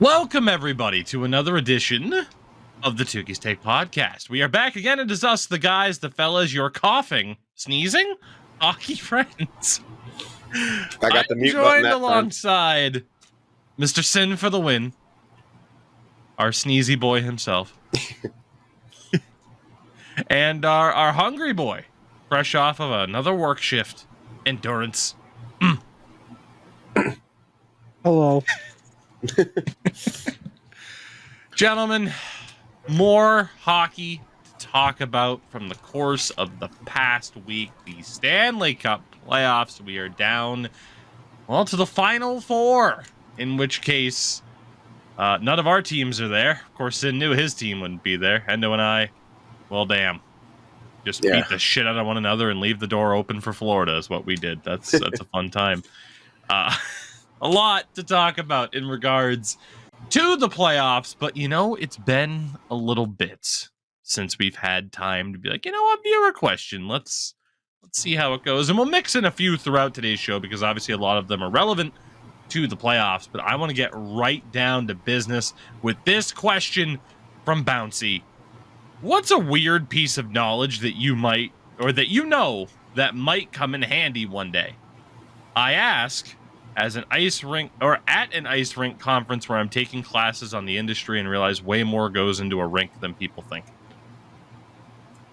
Welcome, everybody, to another edition of the Tougies Take podcast. We are back again. It is us, the guys, the fellas, your coughing, sneezing, hockey friends. I got the mute button joined that alongside Mr. Sin for the win, our sneezy boy himself, and our hungry boy, fresh off of another work shift, endurance. Hello. Gentlemen, more hockey to talk about from the course of the past week. The Stanley Cup playoffs. We are down, well, to the final four, in which case none of our teams are there. Of course, Sin knew his team wouldn't be there. Endo and I, well, damn. Just beat the shit out of one another and leave the door open for Florida is what we did. That's a fun time. A lot to talk about in regards to the playoffs, but it's been a little bit since we've had time to be like, what, viewer question. Let's see how it goes. And we'll mix in a few throughout today's show because obviously a lot of them are relevant to the playoffs, but I want to get right down to business with this question from Bouncy. What's a weird piece of knowledge that you might, or that that might come in handy one day? I ask as an ice rink, or at an ice rink conference where I'm taking classes on the industry and realize way more goes into a rink than people think.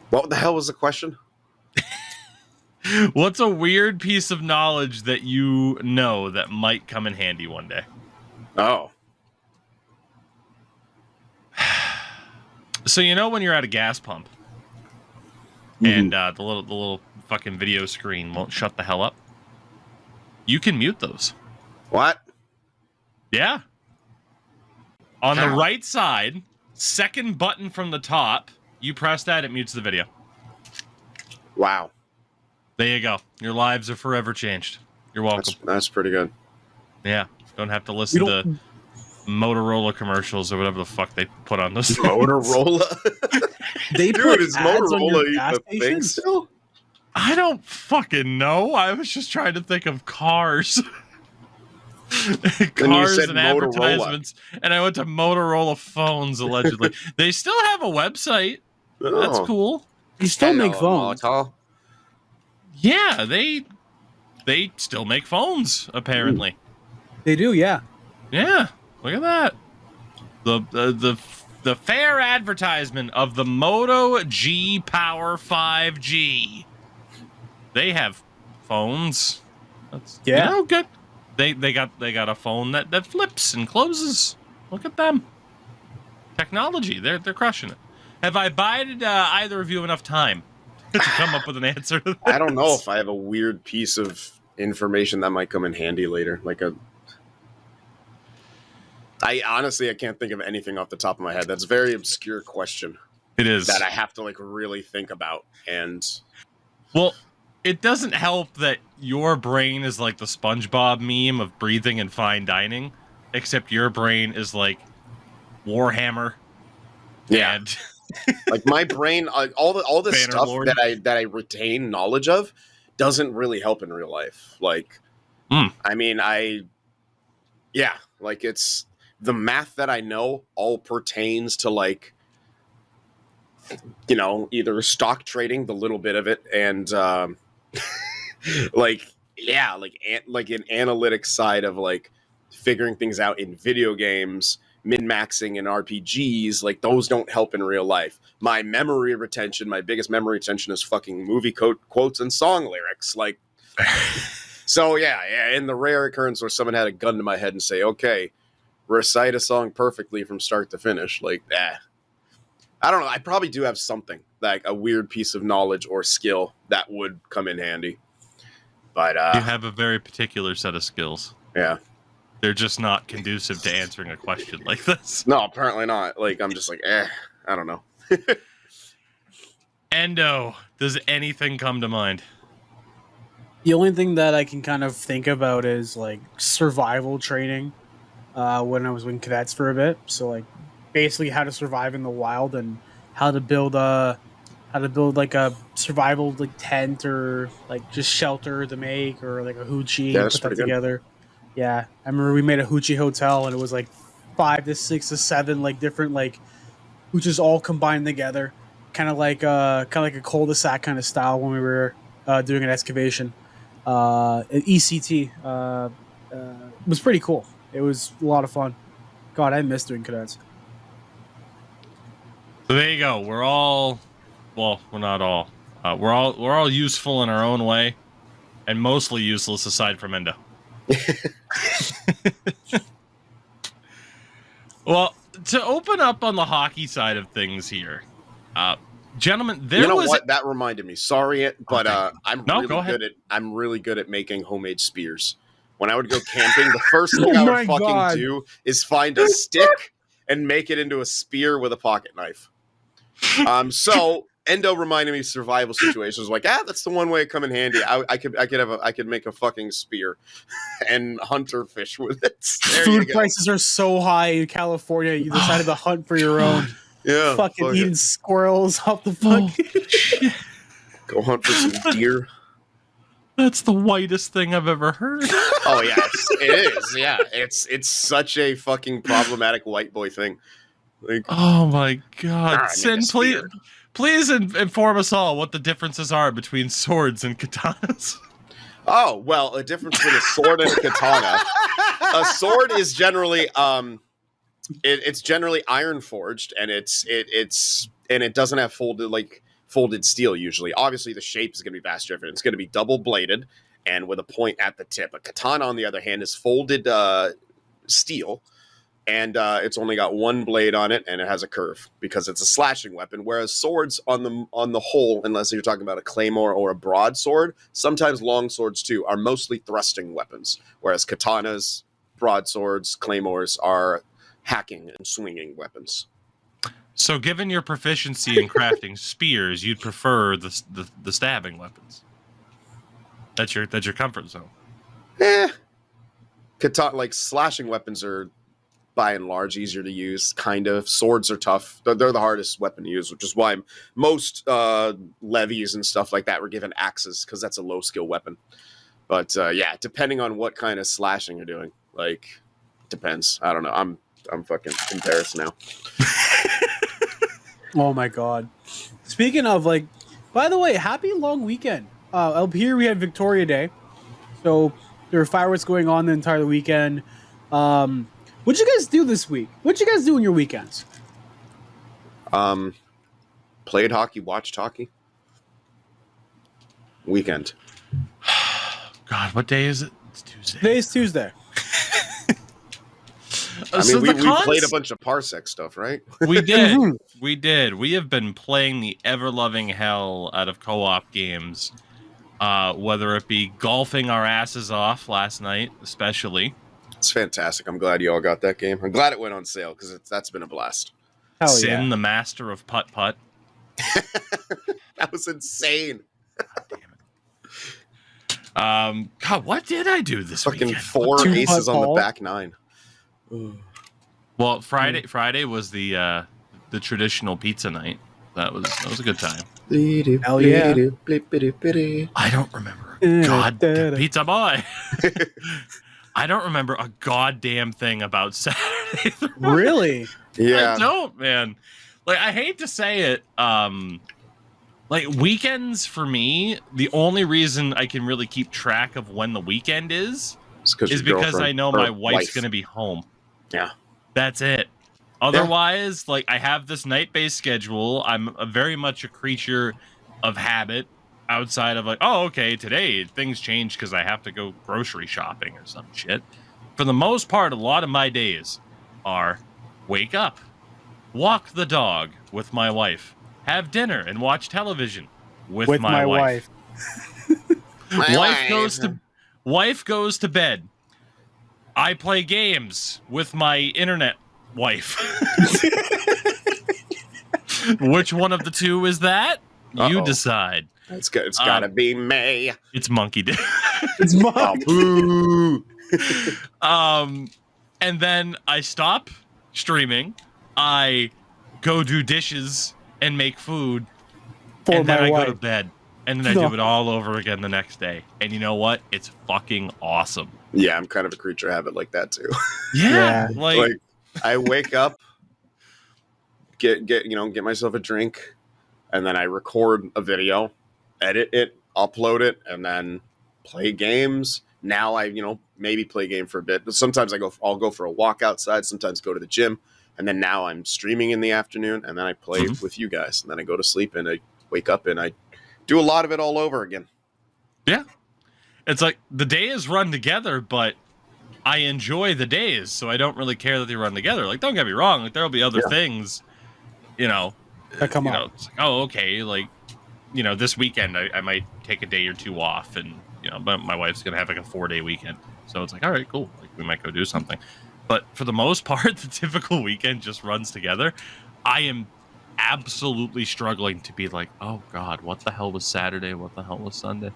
What the hell was the question? What's a weird piece of knowledge that you know that might come in handy one day? Oh. So when you're at a gas pump and the little fucking video screen won't shut the hell up? You can mute those. What? Yeah. On the right side, second button from the top, you press that, it mutes the video. Wow. There you go. Your lives are forever changed. You're welcome. That's pretty good. Yeah. Don't have to listen to Motorola commercials or whatever the fuck they put on those things. Motorola? Dude, is Motorola the thing still? I don't fucking know. I was just trying to think of cars. Cars and advertisements. And I went to Motorola phones, allegedly. They still have a website. Oh. That's cool. You still make phones. Yeah, they still make phones, apparently. They do, yeah. Yeah, look at that. The fair advertisement of the Moto G Power 5G. They have phones. That's good. They got a phone that flips and closes. Look at them. Technology. They're crushing it. Have I bided either of you enough time to come up with an answer to that? I don't know if I have a weird piece of information that might come in handy later. I honestly can't think of anything off the top of my head. That's a very obscure question. It is. That I have to really think about. And well, it doesn't help that your brain is like the SpongeBob meme of breathing and fine dining, except your brain is like Warhammer. Yeah. And my brain, all the stuff Lord. that I retain knowledge of doesn't really help in real life. I mean, it's the math that I know all pertains to either stock trading, the little bit of it, and an analytics side of figuring things out in video games, min-maxing in RPGs. Those don't help in real life. My memory retention, my biggest memory retention is fucking movie quotes and song lyrics. So yeah, in the rare occurrence where someone had a gun to my head and say, okay, recite a song perfectly from start to finish, I don't know. I probably do have something, a weird piece of knowledge or skill that would come in handy. But you have a very particular set of skills. Yeah. They're just not conducive to answering a question like this. No, apparently not. I'm just I don't know. Endo, does anything come to mind? The only thing that I can kind of think about is survival training. When I was in cadets for a bit, so basically how to survive in the wild and how to build a survival tent or just shelter to make or a hoochie and put that together. Yeah, I remember we made a hoochie hotel and it was 5 to 6 to 7 like different like hooches all combined together, kind of like a cul-de-sac kind of style when we were doing an excavation. ECT was pretty cool. It was a lot of fun. God, I miss doing cadets. So there you go. We're all, well, we're not all. We're all useful in our own way, and mostly useless aside from Endo. Well, to open up on the hockey side of things here, gentlemen, there was what that reminded me. Sorry, but I'm really good at making homemade spears. When I would go camping, the first thing I would fucking do is find a stick and make it into a spear with a pocket knife. So Endo reminded me of survival situations. Like, that's the one way it come in handy. I could make a fucking spear and hunter fish with it. Food prices are so high in California. You decided to hunt for your own. Yeah, fucking eating squirrels off the fucking. Go hunt for some deer. That's the whitest thing I've ever heard. Oh yeah, it is. Yeah, it's such a fucking problematic white boy thing. Like, oh my god! Sin, please inform us all what the differences are between swords and katanas. Oh well, a difference between a sword and a katana. A sword is generally it's generally iron forged, and it doesn't have folded steel usually. Obviously, the shape is going to be vastly different. It's going to be double bladed and with a point at the tip. A katana, on the other hand, is folded steel, and it's only got one blade on it, and it has a curve because it's a slashing weapon. Whereas swords, on the whole, unless you're talking about a claymore or a broadsword, sometimes long swords too, are mostly thrusting weapons. Whereas katanas, broadswords, claymores are hacking and swinging weapons. So, given your proficiency in crafting spears, you'd prefer the stabbing weapons. That's your comfort zone. Katana, like slashing weapons, are by and large easier to use. Kind of. Swords are tough. They're the hardest weapon to use, which is why most levies and stuff like that were given axes, because that's a low skill weapon. But yeah, depending on what kind of slashing you're doing, like, depends. I don't know. I'm fucking embarrassed now. Oh my god. Speaking of, like, by the way, happy long weekend. Up here we had Victoria Day. So there were fireworks going on the entire weekend. What'd you guys do this week? What'd you guys do on your weekends? Played hockey, watched hockey. Weekend. God, what day is it? It's Tuesday. Today's Tuesday. I mean, we played a bunch of Parsec stuff, right? We did. We did. We have been playing the ever-loving hell out of co-op games, whether it be golfing our asses off last night, especially. It's fantastic. I'm glad you all got that game. I'm glad it went on sale, because that's been a blast. Hell Sin, yeah. the master of putt-putt. That was insane. God damn it. God, what did I do this fucking weekend? 4 aces on the back 9. Well, Friday was the traditional pizza night. That was a good time. Hell yeah. I don't remember. God, pizza boy. I don't remember a goddamn thing about Saturday. Really? Yeah. I don't, man. Like, I hate to say it. Like, weekends for me, the only reason I can really keep track of when the weekend is because I know my wife's going to be home. Yeah. That's it. Otherwise, like, I have this night-based schedule. I'm very much a creature of habit outside of, like, oh, okay, today things change because I have to go grocery shopping or some shit. For the most part, a lot of my days are wake up, walk the dog with my wife, have dinner and watch television with my wife. Wife goes to bed. I play games with my internet wife. Which one of the two is that? Uh-oh. You decide. It's gotta be May. It's Monkey Day. It's Monkey. And then I stop streaming. I go do dishes and make food. And then I go to bed. And then I do it all over again the next day. And you know what? It's fucking awesome. Yeah, I'm kind of a creature of habit like that too. Yeah. Like I wake up, get myself a drink, and then I record a video, edit it, upload it, and then play games. Now I, maybe play a game for a bit. But sometimes I'll go for a walk outside, sometimes go to the gym, and then now I'm streaming in the afternoon, and then I play with you guys, and then I go to sleep and I wake up and I do a lot of it all over again. Yeah. It's like the days run together, but I enjoy the days, so I don't really care that they run together. Like, don't get me wrong, like there'll be other things, that come up. It's like, oh, okay, like, this weekend I might take a day or two off, and but my wife's gonna have like a 4-day weekend, so it's like, all right, cool, like we might go do something. But for the most part, the typical weekend just runs together. I am absolutely struggling to be like, oh God, what the hell was Saturday? What the hell was Sunday?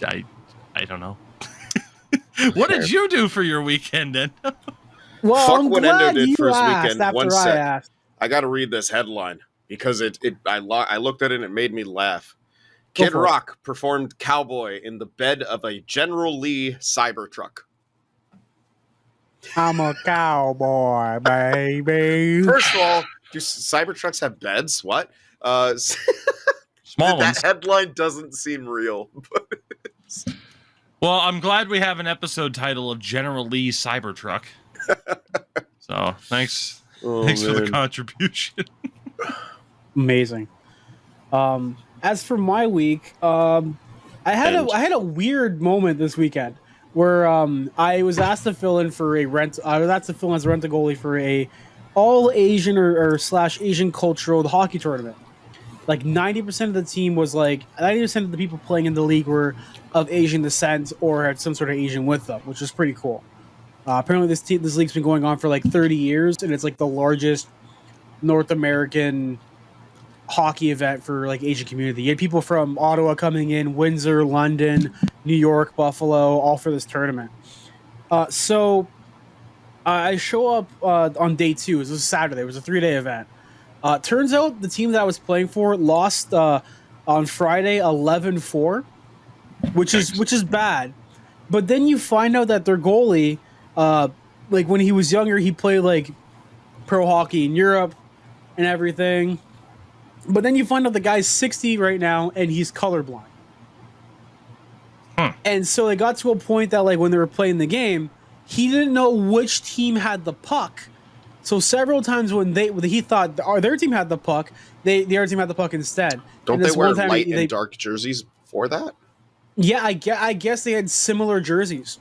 I don't know. What did you do for your weekend, Endo? Well, Fuck I'm what glad Endo did you for his asked weekend. after One I sec. asked. I got to read this headline because I looked at it and it made me laugh. Go Kid for it. Rock performed Cowboy in the bed of a General Lee Cybertruck. I'm a cowboy, baby. First of all, do Cybertrucks have beds? What? Small that ones. headline doesn't seem real. Well, I'm glad we have an episode title of General Lee Cybertruck. So thanks for the contribution. Amazing. As for my week, I had a weird moment this weekend where I was asked to fill in for a rent. I was asked to fill in as a rent-a-goalie for a all Asian or / Asian cultural hockey tournament. Like 90% of the team was 90% of the people playing in the league were of Asian descent or had some sort of Asian with them, which is pretty cool. Apparently, this league's been going on for like 30 years, and it's like the largest North American hockey event for like Asian community. You had people from Ottawa coming in, Windsor, London, New York, Buffalo, all for this tournament. So I show up on day 2. It was a Saturday. It was a 3-day event. Turns out the team that I was playing for lost on Friday 11-4, which is bad. But then you find out that their goalie, like when he was younger, he played like pro hockey in Europe and everything. But then you find out the guy's 60 right now and he's colorblind. And so they got to a point that like when they were playing the game, he didn't know which team had the puck. So several times when he thought their team had the puck, the other team had the puck instead. Don't they wear light and dark jerseys for that? Yeah, I guess they had similar jerseys.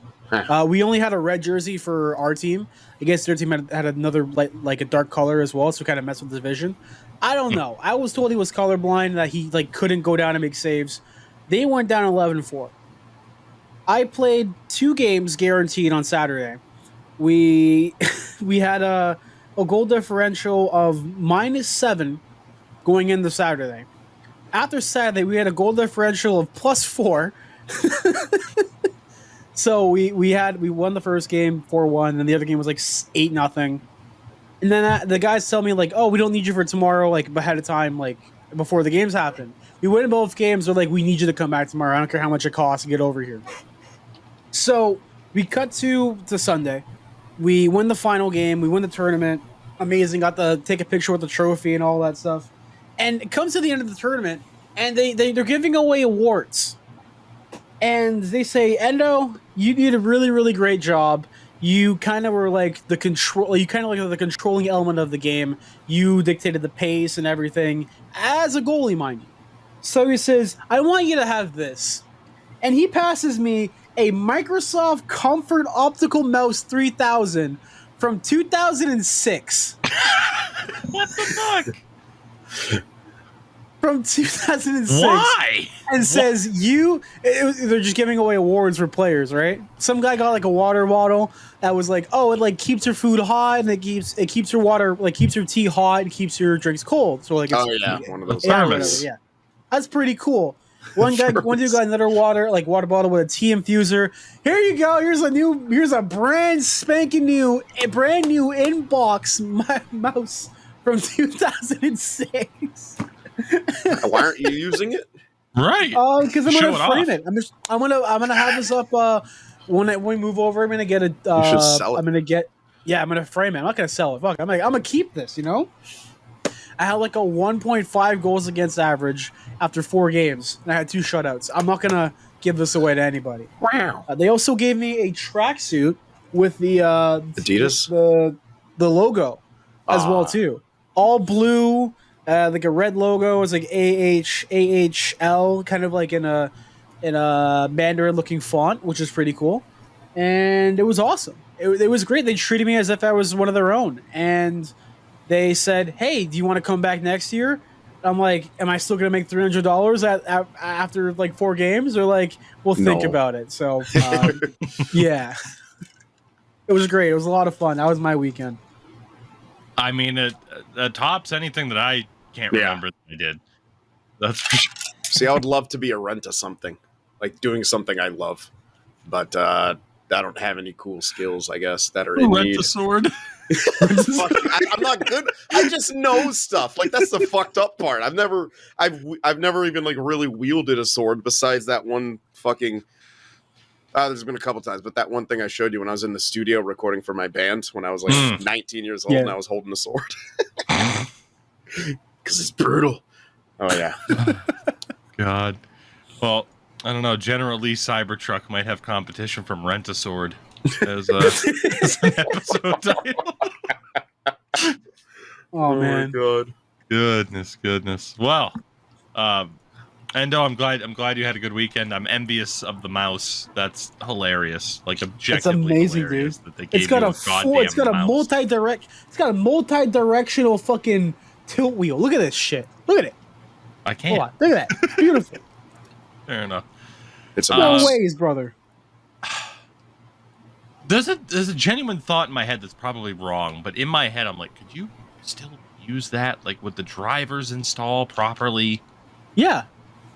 We only had a red jersey for our team. I guess their team had another like a dark color as well, so kind of messed with the vision. I don't know. I was told he was colorblind, that he like couldn't go down and make saves. They went down 11-4. I played 2 games guaranteed on Saturday. We had a goal differential of -7 going into Saturday. After Saturday, we had a goal differential of +4. So we won the first game 4-1, and the other game was like 8-0. And then the guys tell me like, oh, we don't need you for tomorrow, like ahead of time, like before the games happen. We win both games. They're like, we need you to come back tomorrow. I don't care how much it costs to get over here. So we cut to Sunday. We win the final game. We win the tournament. Amazing. Got to take a picture with the trophy and all that stuff. And it comes to the end of the tournament, and they're giving away awards. And they say, Endo, you did a really, really great job. You kind of were like the control. You kind of like the controlling element of the game. You dictated the pace and everything as a goalie, mind you. So he says, I want you to have this. And he passes me a Microsoft Comfort Optical Mouse 3000 from 2006. What the fuck? From 2006. Why? And says they're just giving away awards for players, right? Some guy got like a water bottle that was like, oh, it like keeps your food hot and it keeps your water, like keeps your tea hot and keeps your drinks cold. So like, it's, one of those. Yeah, that's pretty cool. One dude got another water bottle with a tea infuser. Here you go. Here's a brand new inbox mouse from 2006. Why aren't you using it? Right. Because I'm gonna frame it. I'm gonna have this up when we move over. I'm gonna get a. You should sell it. I'm gonna get. Yeah, I'm gonna frame it. I'm not gonna sell it. Fuck, I'm gonna keep this. You know, I had like a 1.5 goals against average after 4 games, and I had 2 shutouts. I'm not gonna give this away to anybody. Wow. They also gave me a tracksuit with the Adidas? the logo as well too, all blue, like a red logo. It's like AHL, kind of like in a Mandarin looking font, which is pretty cool, and it was awesome. It was great. They treated me as if I was one of their own, and they said, "Hey, do you want to come back next year?" I'm like, "Am I still gonna make $300 after like 4 games?" Or like, "We'll think No. about it." So, yeah, it was great. It was a lot of fun. That was my weekend. I mean, it tops anything that I can't Yeah. remember that I did. That's for sure. See, I would love to be a rent of something, like doing something I love, but I don't have any cool skills, I guess, that are in Rent need. the sword. Fuck, I'm not good. I just know stuff. Like that's the fucked up part. I've never even like really wielded a sword besides that one fucking. There's been a couple times, but that one thing I showed you when I was in the studio recording for my band when I was like 19 years old and I was holding a sword because it's brutal. Oh yeah. God. Well, I don't know. General Lee Cybertruck might have competition from Rent a Sword as an episode title. Oh man, my god. Goodness. Well, Endo, I'm glad you had a good weekend. I'm envious of the mouse. That's hilarious. Like objectively it's amazing, hilarious dude. that they gave It's got you a goddamn it's got a mouse. It's got a multi-directional fucking tilt wheel. Look at this shit. Look at it. I Hold can't. on. Look at that. It's beautiful. Fair enough. It's a No mouse. ways, brother. There's a genuine thought in my head that's probably wrong, but in my head I'm like, could you still use that? Like, would the drivers install properly? Yeah,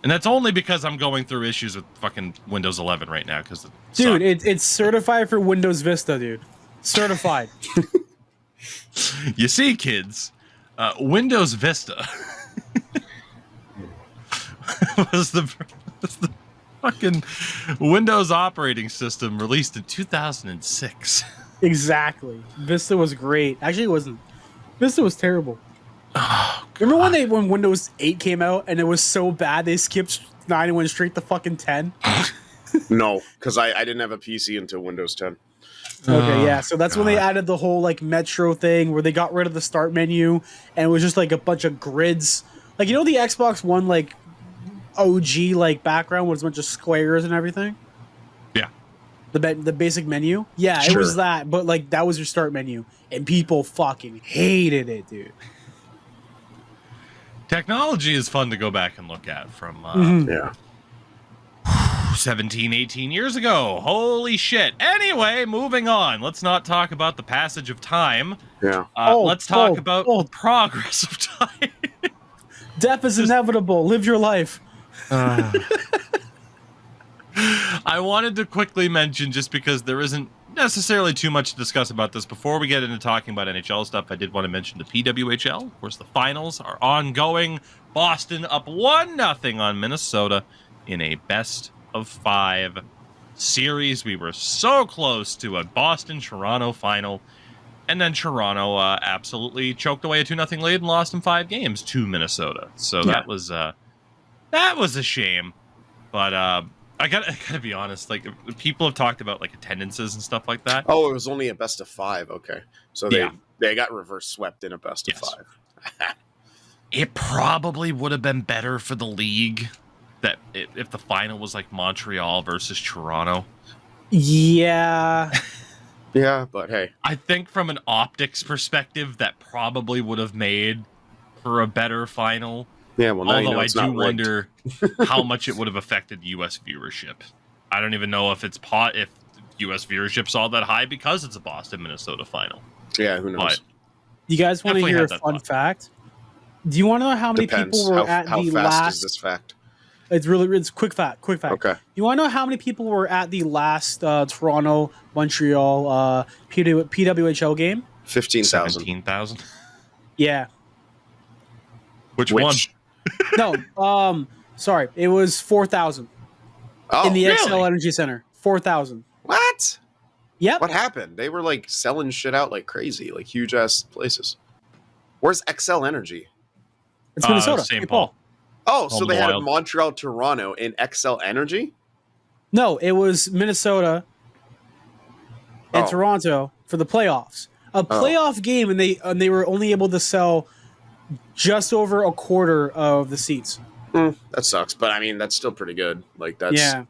And that's only because I'm going through issues with fucking Windows 11 right now. Because dude, it's certified for Windows Vista, dude. Certified. You see, kids, Windows Vista was the fucking Windows operating system released in 2006. Exactly. Vista was great. Actually, it wasn't. Vista was terrible. Oh, Remember when Windows 8 came out and it was so bad they skipped 9 and went straight to fucking 10? No, because I didn't have a PC until Windows 10. Okay, yeah. So that's when they added the whole like Metro thing where they got rid of the start menu and it was just like a bunch of grids. Like, you know, the Xbox One like OG like background was a bunch of squares and everything. Yeah. The basic menu. Yeah, Sure. it was that, but like that was your start menu and people fucking hated it, dude. Technology is fun to go back and look at from Yeah. 17, 18 years ago. Holy shit. Anyway, moving on. Let's not talk about the passage of time. Yeah. Let's talk about the progress of time. Death is inevitable. Live your life. I wanted to quickly mention, just because there isn't necessarily too much to discuss about this, before we get into talking about NHL stuff, I did want to mention the PWHL. Of course, the finals are ongoing. Boston up 1-0 on Minnesota in a best-of-5 series. We were so close to a Boston-Toronto final, and then Toronto absolutely choked away a 2-0 lead and lost in 5 games to Minnesota. So that was a shame. But I gotta be honest. Like, people have talked about like attendances and stuff like that. Oh, it was only a best of 5. Okay, so they got reverse swept in a best of 5. It probably would have been better for the league that if the final was like Montreal versus Toronto. Yeah. Yeah, but hey, I think from an optics perspective, that probably would have made for a better final. yeah. Well, now Although you know I it's do not rigged. wonder how much it would have affected U.S. viewership. I don't even know if if U.S. viewership's all that high because it's a Boston Minnesota final. Yeah, who knows? But You guys want to Definitely hear a had that fun thought. fact? Do you want to know how many Depends. people were at How the fast last? is this fact? It's quick fact. Okay. You want to know how many people were at the last Toronto Montreal PWHL game? 15,000. 17,000. Yeah. Which one? No. Sorry. It was 4,000 Oh, in the really? XL Energy Center. 4,000. what? Yep. What happened? They were like selling shit out like crazy, like huge ass places. Where's XL Energy? It's Minnesota. St. Paul. Oh, Home so of they the had Wild. Montreal, Toronto in XL Energy? No, it was Minnesota and Oh. Toronto for the playoffs. A Oh. playoff game, and they were only able to sell just over a quarter of the seats. That sucks, but I mean that's still pretty good. Like that's Yeah.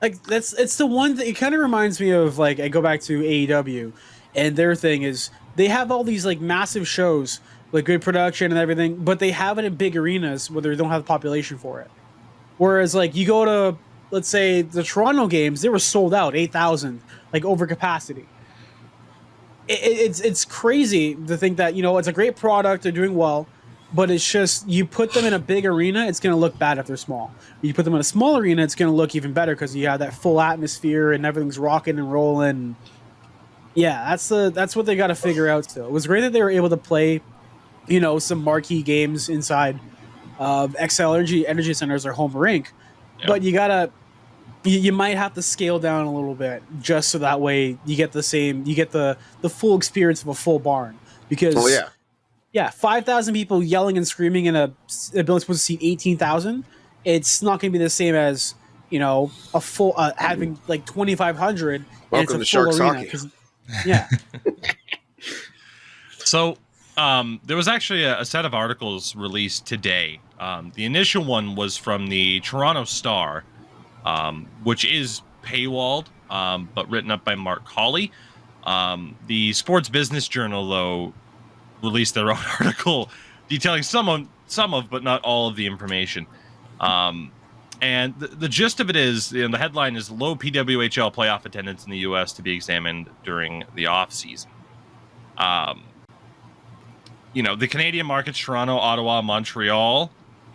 Like it's the one that it kind of reminds me of. Like I go back to AEW, and their thing is they have all these like massive shows, like good production and everything, but they have it in big arenas where they don't have the population for it. Whereas like you go to, let's say, the Toronto games, they were sold out, 8,000, like over capacity. It's crazy to think that, you know, it's a great product, they're doing well, but it's just you put them in a big arena, it's going to look bad if they're small. You put them in a small arena, it's going to look even better because you have that full atmosphere and everything's rocking and rolling. Yeah, that's what they got to figure out still. It was great that they were able to play, you know, some marquee games inside XL Energy Centers, their home rink, but you might have to scale down a little bit just so that way you get the full experience of a full barn. Because 5,000 people yelling and screaming in a building supposed to seat 18,000, it's not going to be the same as, you know, a full having like 2,500. Welcome to Sharks Hockey. Yeah. So there was actually a set of articles released today. The initial one was from the Toronto Star, which is paywalled, but written up by Mark Hawley. The Sports Business Journal, though, released their own article detailing some of, but not all of the information. And the gist of it is, you know, the headline is low PWHL playoff attendance in the U.S. to be examined during the off season. You know, the Canadian markets, Toronto, Ottawa, Montreal,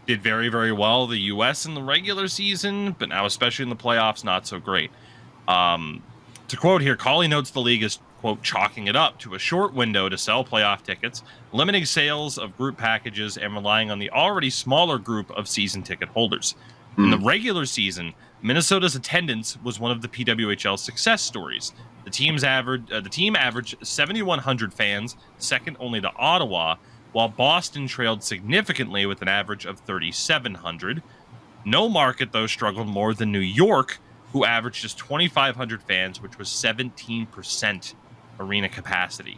did very, very well. The U.S. in the regular season, but now especially in the playoffs, not so great. To quote here, Cawley notes the league is, quote, chalking it up to a short window to sell playoff tickets, limiting sales of group packages, and relying on the already smaller group of season ticket holders. In the regular season, Minnesota's attendance was one of the PWHL success stories. The team averaged 7,100 fans, second only to Ottawa, while Boston trailed significantly with an average of 3,700. No market, though, struggled more than New York, who averaged just 2,500 fans, which was 17% arena capacity.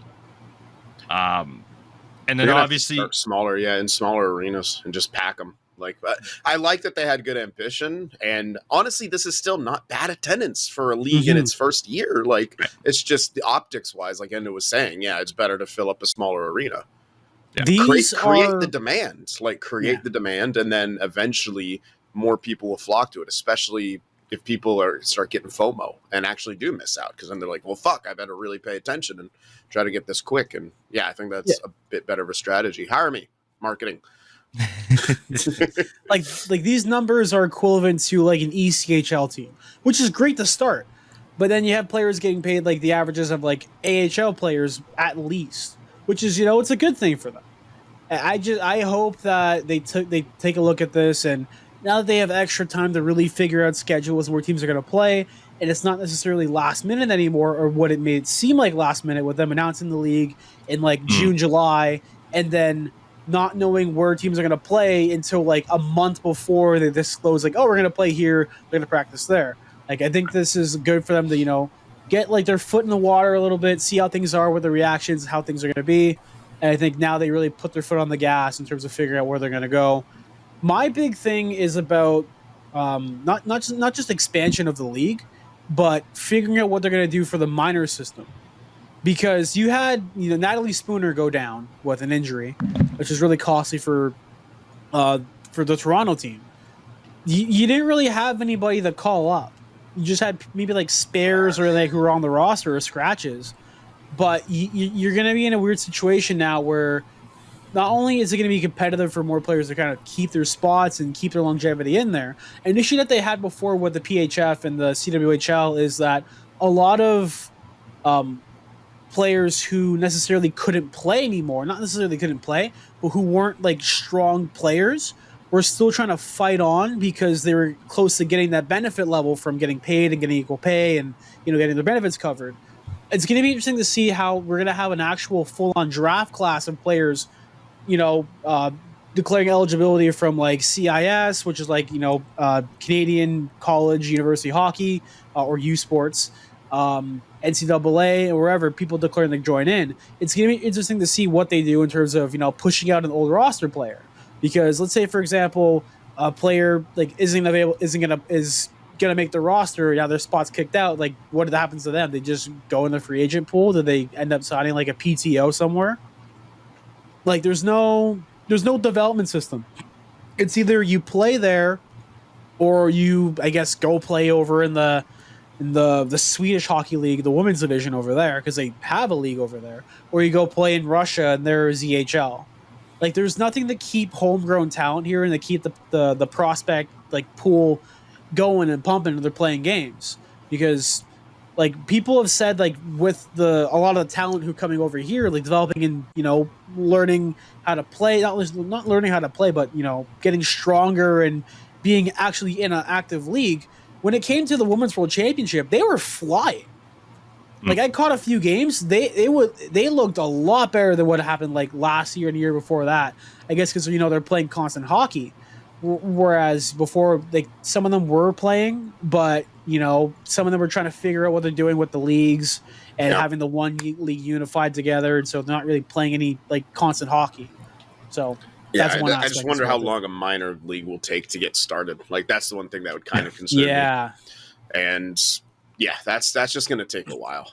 And then obviously smaller, in smaller arenas and just pack them. Like, I like that they had good ambition, and honestly, this is still not bad attendance for a league in its first year. Like, it's just the optics wise, like Enda was saying, it's better to fill up a smaller arena. Yeah. Create the demand, the demand, and then eventually more people will flock to it, especially if people start getting FOMO and actually do miss out, because then they're like, well, fuck, I better really pay attention and try to get this quick. And I think that's a bit better of a strategy. Hire me, marketing. like these numbers are equivalent to like an ECHL team, which is great to start, but then you have players getting paid like the averages of like AHL players at least, which is, you know, it's a good thing for them. I hope that they take a look at this, and now that they have extra time to really figure out schedules where teams are going to play, and it's not necessarily last minute anymore, or what it made seem like last minute with them announcing the league in like June, July, and then not knowing where teams are going to play until like a month before they disclose, like, oh, we're going to play here, they're going to practice there. Like, I think this is good for them to, you know, get like their foot in the water a little bit, see how things are with the reactions, how things are going to be. And I think now they really put their foot on the gas in terms of figuring out where they're going to go. My big thing is about not just expansion of the league, but figuring out what they're going to do for the minor system. Because you had, you know, Natalie Spooner go down with an injury, which is really costly for the Toronto team. You didn't really have anybody to call up. You just had maybe like spares or like who were on the roster or scratches. But you're going to be in a weird situation now where not only is it going to be competitive for more players to kind of keep their spots and keep their longevity in there, an issue that they had before with the PHF and the CWHL is that a lot of players who necessarily couldn't play anymore, not necessarily couldn't play, but who weren't like strong players, were still trying to fight on because they were close to getting that benefit level from getting paid and getting equal pay and getting their benefits covered. It's going to be interesting to see how we're going to have an actual full-on draft class of players, declaring eligibility from like CIS, which is like Canadian College University Hockey, or U Sports, NCAA, or wherever people declaring to join in. It's going to be interesting to see what they do in terms of pushing out an old roster player, because let's say, for example, a player like is gonna make the roster, now their spot's kicked out. Like, what happens to them? They just go in the free agent pool? Do they end up signing like a PTO somewhere? Like, there's no development system. It's either you play there, or you, I guess, go play over in the Swedish Hockey League, the women's division over there, because they have a league over there, or you go play in Russia and there's ZHL. Like, there's nothing to keep homegrown talent here and to keep the prospect like pool going and pumping when they're playing games, because like people have said, like with a lot of the talent who coming over here, like developing and learning how to play, not learning how to play, but getting stronger and being actually in an active league. When it came to the Women's World Championship, they were flying. Like, I caught a few games. They looked a lot better than what happened like last year and the year before that. I guess because they're playing constant hockey. Whereas before, like, some of them were playing, but some of them were trying to figure out what they're doing with the leagues and having the one league unified together, and so they're not really playing any like constant hockey. So that's one aspect. I just wonder how long a minor league will take to get started. Like, that's the one thing that would kind of concern me. And that's just going to take a while.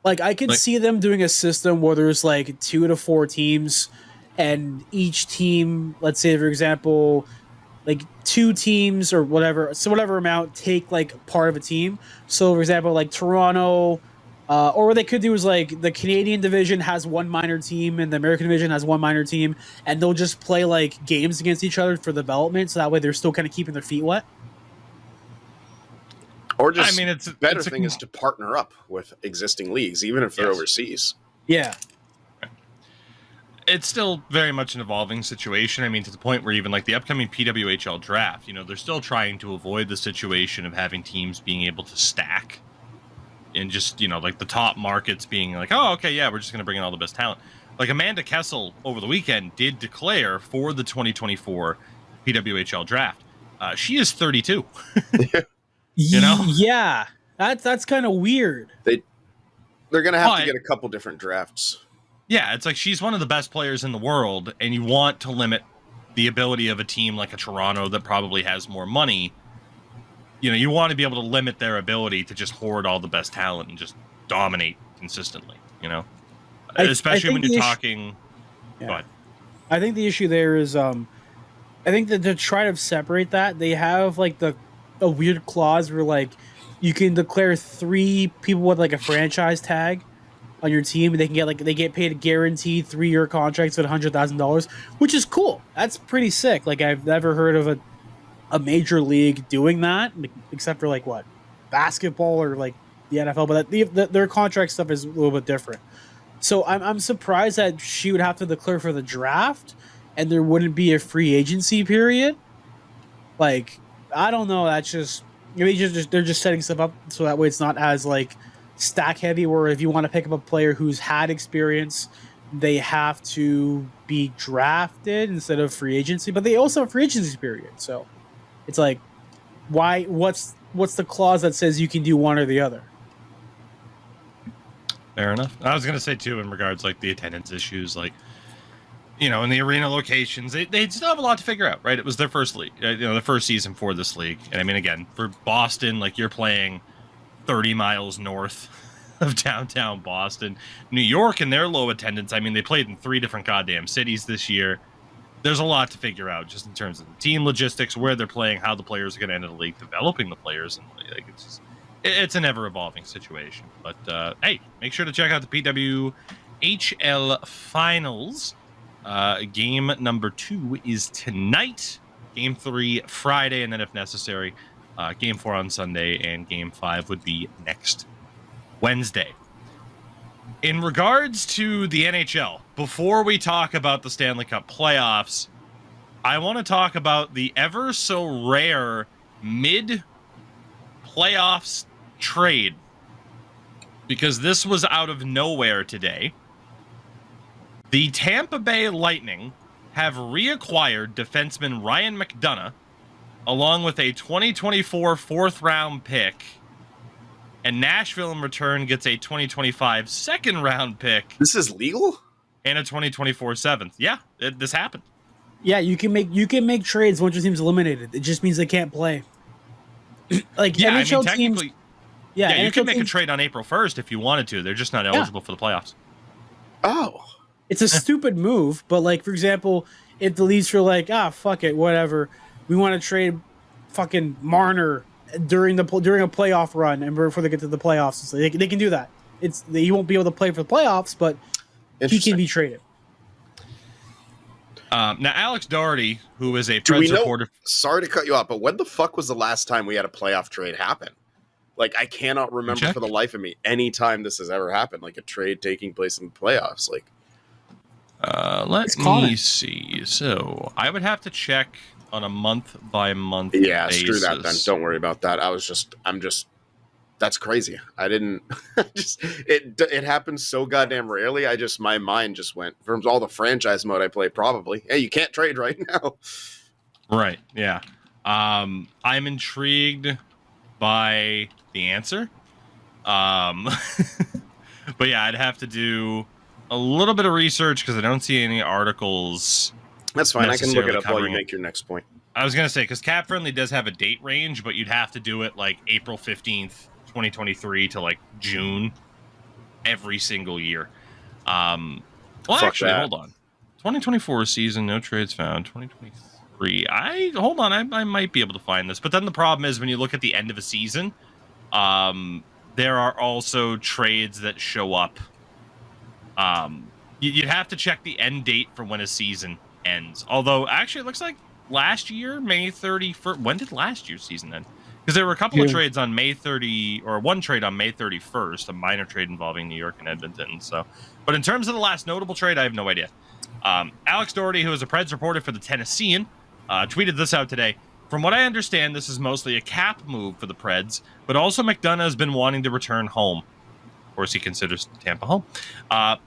Like, I could see them doing a system where there's like 2 to 4 teams, and each team, let's say for example, like 2 teams or whatever amount take like part of a team. So for example, like Toronto, or what they could do is like the Canadian division has one minor team and the American division has one minor team, and they'll just play like games against each other for development, so that way they're still kind of keeping their feet wet. Or just, it's a better thing is to partner up with existing leagues, even if they're overseas. Yeah. It's still very much an evolving situation. I mean, to the point where even like the upcoming PWHL draft, they're still trying to avoid the situation of having teams being able to stack and just, like the top markets being like, oh, okay, yeah, we're just going to bring in all the best talent. Like Amanda Kessel over the weekend did declare for the 2024 PWHL draft. She is 32. Yeah, that's kind of weird. They're going to have to get a couple different drafts. Yeah, it's like she's one of the best players in the world, and you want to limit the ability of a team like a Toronto that probably has more money. You want to be able to limit their ability to just hoard all the best talent and just dominate consistently, especially when you're talking. Yeah. Go ahead. I think the issue there is, I think that to try to separate that, they have like a weird clause where like you can declare 3 people with like a franchise tag on your team, and they get paid a guaranteed 3-year contracts at $100,000, which is cool. That's pretty sick. Like, I've never heard of a major league doing that, except for like what, basketball or like the NFL. But their contract stuff is a little bit different. So I'm surprised that she would have to declare for the draft, and there wouldn't be a free agency period. Like, I don't know. That's just maybe they're just setting stuff up so that way it's not as like stack heavy, where if you want to pick up a player who's had experience, they have to be drafted instead of free agency, but they also have free agency period. So it's like, why? What's the clause that says you can do one or the other? Fair enough. I was going to say too, in regards like the attendance issues, like, in the arena locations, they still have a lot to figure out, right? It was their first league, the first season for this league. And I mean, again, for Boston, like, you're playing 30 miles north of downtown Boston. New York and their low attendance, I mean, they played in 3 different goddamn cities this year. There's a lot to figure out just in terms of the team logistics, where they're playing, how the players are going to enter the league, developing the players, and like, it's an ever-evolving situation. But hey, make sure to check out the PWHL finals. Game number 2 is tonight. Game 3 Friday, and then if necessary, Game 4 on Sunday, and Game 5 would be next Wednesday. In regards to the NHL, before we talk about the Stanley Cup playoffs, I want to talk about the ever so rare mid-playoffs trade, because this was out of nowhere today. The Tampa Bay Lightning have reacquired defenseman Ryan McDonagh, along with a 2024 fourth-round pick, and Nashville in return gets a 2025 second-round pick. This is legal? And a 2024 seventh. Yeah, this happened. Yeah, you can make trades once your team's eliminated. It just means they can't play. Like Yeah, NHL I mean, technically, teams, yeah, you NHL can make a teams, trade on April 1st if you wanted to. They're just not eligible for the playoffs. Oh. It's a stupid move, but like for example, if the Leafs were like, fuck it, whatever, we want to trade fucking Marner during a playoff run and before they get to the playoffs, so they can do that. He won't be able to play for the playoffs, but he can be traded. Now, Alex Doherty, who is a Preds reporter. Sorry to cut you off, but when the fuck was the last time we had a playoff trade happen? Like, I cannot remember for the life of me any time this has ever happened, like a trade taking place in the playoffs. Like, let me see. So I would have to check on a month by month. Yeah, basis. Screw that then. Don't worry about that. That's crazy. I didn't it happens so goddamn rarely. My mind just went from all the franchise mode I play. Probably, hey, you can't trade right now. Right. Yeah. I'm intrigued by the answer. But yeah, I'd have to do a little bit of research because I don't see any articles. That's fine. I can look it up while you make your next point. I was going to say, because Cap Friendly does have a date range, but you'd have to do it like April 15th, 2023 to like June every single year. Hold on. 2024 season, no trades found. 2023. I might be able to find this. But then the problem is when you look at the end of a season, there are also trades that show up. You'd have to check the end date for when a season ends. Although, actually, it looks like last year, May 31st. When did last year's season end? Because there were a couple of trades on May 30, or one trade on May 31st, a minor trade involving New York and Edmonton. So, but in terms of the last notable trade, I have no idea. Alex Doherty, who is a Preds reporter for the Tennessean, tweeted this out today. From what I understand, this is mostly a cap move for the Preds, but also McDonagh has been wanting to return home. Of course, he considers Tampa home.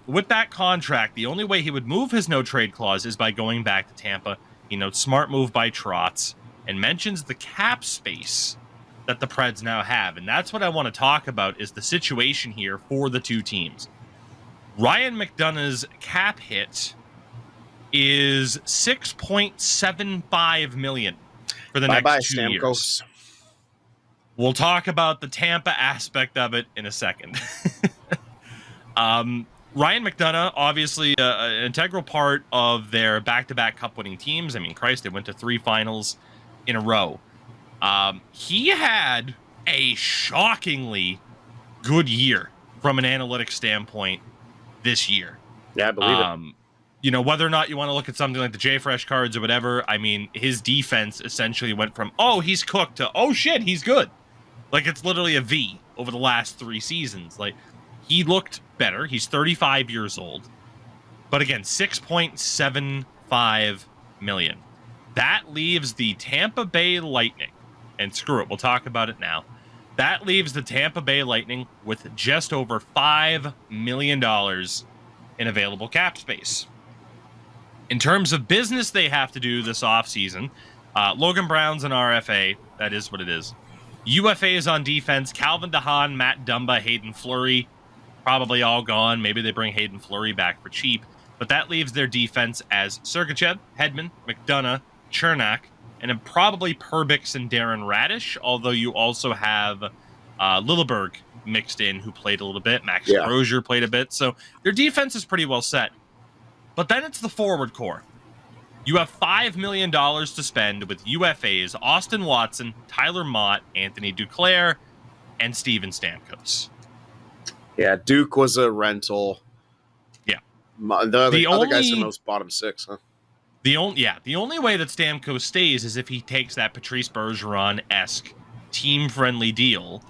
With that contract, the only way he would move his no-trade clause is by going back to Tampa. He notes smart move by Trotz and mentions the cap space that the Preds now have. And that's what I want to talk about, is the situation here for the two teams. Ryan McDonagh's cap hit is $6.75 million for the next 2 years. We'll talk about the Tampa aspect of it in a second. Ryan McDonagh, obviously an integral part of their back-to-back cup-winning teams. I mean, Christ, they went to 3 finals in a row. He had a shockingly good year from an analytics standpoint this year. Yeah, I believe it. You know, whether or not you want to look at something like the JFresh cards or whatever, I mean, his defense essentially went from, oh, he's cooked, to, oh, shit, he's good. Like, it's literally a V over the last 3 seasons. Like, he looked better. He's 35 years old. But again, $6.75 million. That leaves the Tampa Bay Lightning, and screw it, we'll talk about it now. That leaves the Tampa Bay Lightning with just over $5 million in available cap space. In terms of business they have to do this offseason, Logan Brown's an RFA. That is what it is. UFAs on defense, Calvin DeHaan, Matt Dumba, Hayden Fleury, probably all gone. Maybe they bring Hayden Fleury back for cheap. But that leaves their defense as Sergachev, Hedman, McDonagh, Chernak, and then probably Perbix and Darren Radish, although you also have Lilleberg mixed in, who played a little bit. Max Crozier played a bit. So their defense is pretty well set. But then it's the forward core. You have $5 million to spend with UFAs Austin Watson, Tyler Mott, Anthony Duclair, and Steven Stamkos. Yeah, Duke was a rental. Yeah. The other guys in those bottom 6, huh? The only way that Stamkos stays is if he takes that Patrice Bergeron-esque team-friendly deal,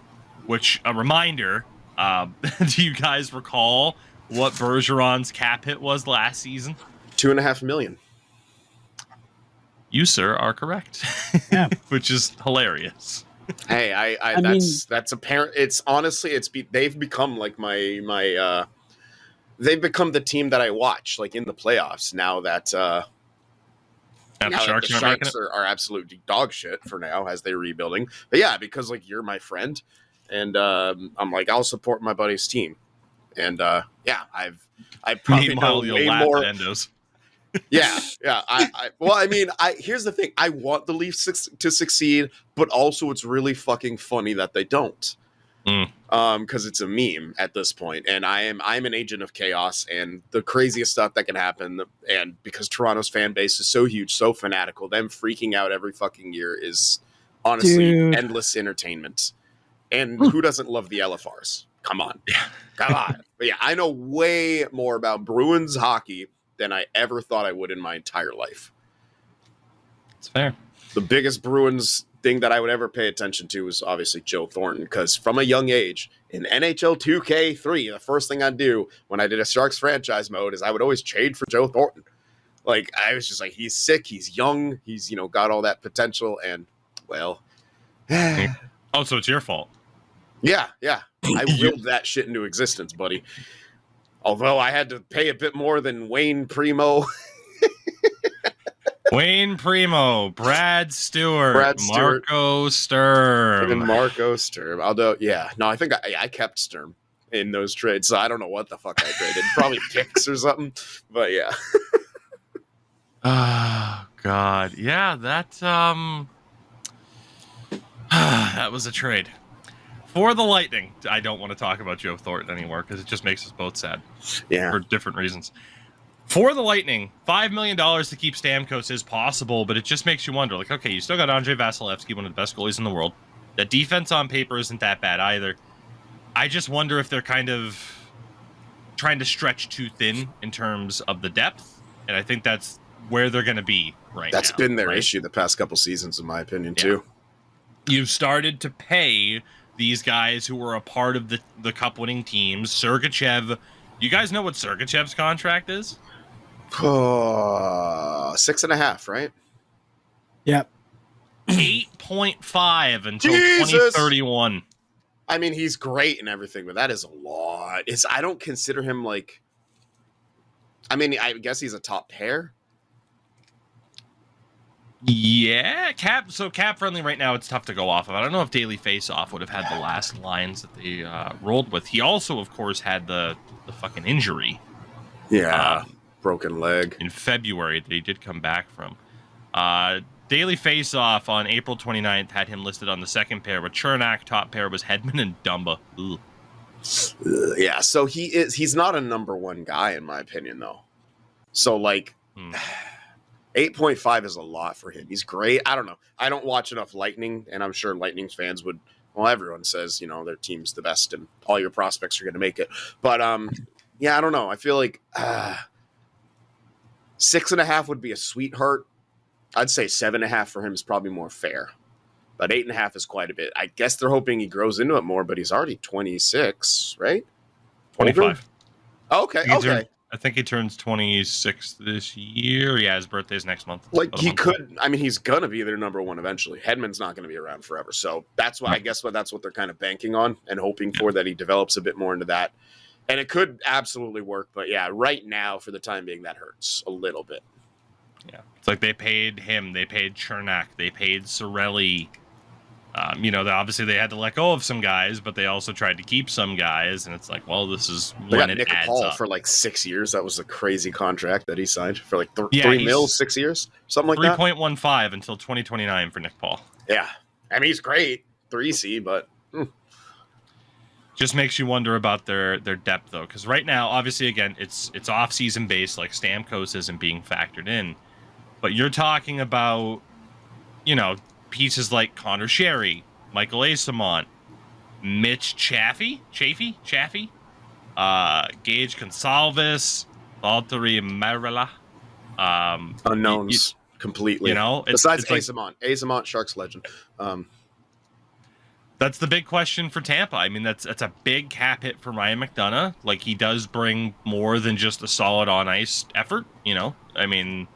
which, a reminder, do you guys recall what Bergeron's cap hit was last season? $2.5 million. You, sir, are correct. Yeah. Which is hilarious. Hey, I mean- that's apparent. It's honestly, they've become like they've become the team that I watch, like in the playoffs. Now that Now the Sharks the aren't making Sharks are absolute dog shit for now as they're rebuilding. But yeah, because like you're my friend, and I'm like I'll support my buddy's team, and yeah, I probably know Meanwhile, you'll way laugh more. at Endos. Yeah. Well, I mean, here's the thing: I want the Leafs to succeed, but also it's really fucking funny that they don't. Because it's a meme at this point, and I'm an agent of chaos and the craziest stuff that can happen. And because Toronto's fan base is so huge, so fanatical, them freaking out every fucking year is honestly endless entertainment. And who doesn't love the LFRs? Come on, come on. But yeah, I know way more about Bruins hockey than I ever thought I would in my entire life. It's fair. The biggest Bruins thing that I would ever pay attention to was obviously Joe Thornton, because from a young age in NHL 2K3, the first thing I'd do when I did a Sharks franchise mode is I would always trade for Joe Thornton. Like, I was just like, he's sick, he's young, he's, got all that potential, and, well... Oh, so it's your fault. Yeah. I willed that shit into existence, buddy. Although I had to pay a bit more than Wayne Primo. Wayne Primo, Brad Stewart, Marco Sturm. And Marco Sturm. Although, yeah. No, I think I kept Sturm in those trades, so I don't know what the fuck I traded. Probably picks or something. But yeah. Oh, God. Yeah, that that was a trade. For the Lightning, I don't want to talk about Joe Thornton anymore because it just makes us both sad. Yeah. For different reasons. For the Lightning, $5 million to keep Stamkos is possible, but it just makes you wonder, like, okay, you still got Andrei Vasilevsky, one of the best goalies in the world. The defense on paper isn't that bad either. I just wonder if they're kind of trying to stretch too thin in terms of the depth, and I think that's where they're going to be right now. That's been their right? issue the past couple seasons, in my opinion, too. You've started to pay these guys who were a part of the cup-winning teams. Sergachev, you guys know what Sergachev's contract is? 6.5, right? Yep. 8.5 until Jesus! 2031. I mean, he's great and everything, but that is a lot. I don't consider him like... I mean, I guess he's a top pair. Yeah, cap friendly right now. It's tough to go off of. I don't know if Daily Faceoff would have had the last lines that they rolled with. He also, of course, had the fucking injury. Yeah, broken leg in February that he did come back from. Daily Faceoff on April 29th had him listed on the second pair with Chernak. Top pair was Hedman and Dumba. Yeah, so he's not a number one guy in my opinion, though. So like. 8.5 is a lot for him. He's great. I don't know. I don't watch enough Lightning, and I'm sure Lightning fans would. Well, everyone says their team's the best, and all your prospects are going to make it. But yeah, I don't know. I feel like 6.5 would be a sweetheart. I'd say 7.5 for him is probably more fair, but 8.5 is quite a bit. I guess they're hoping he grows into it more, but he's already 26, right? 25. Okay. I think he turns 26 this year. Yeah, his birthday's next month. Like he could, I mean, he's gonna be their number one eventually. Hedman's not gonna be around forever, so that's why I guess that's what they're kind of banking on and hoping for, that he develops a bit more into that. And it could absolutely work, but yeah, right now for the time being, that hurts a little bit. Yeah, it's like they paid him, they paid Chernak, they paid Cirelli. Obviously they had to let go of some guys, but they also tried to keep some guys, and it's like, well, this is they when got it Nick adds Paul up. for like 6 years. That was a crazy contract that he signed for like 3 mil, 6 years, something like that. 3.15 until 2029 for Nick Paul. Yeah, I mean he's great, 3C, but just makes you wonder about their depth though, because right now, obviously, again, it's off season based. Like Stamkos isn't being factored in, but you're talking about pieces like Connor Sherry, Michael Asamont, Mitch Chaffee, Gage Gonsalves, Valtteri Marilla. unknowns completely. Besides it's Asamont, Sharks legend. That's the big question for Tampa. I mean, that's a big cap hit for Ryan McDonough. Like, he does bring more than just a solid on ice effort. I mean,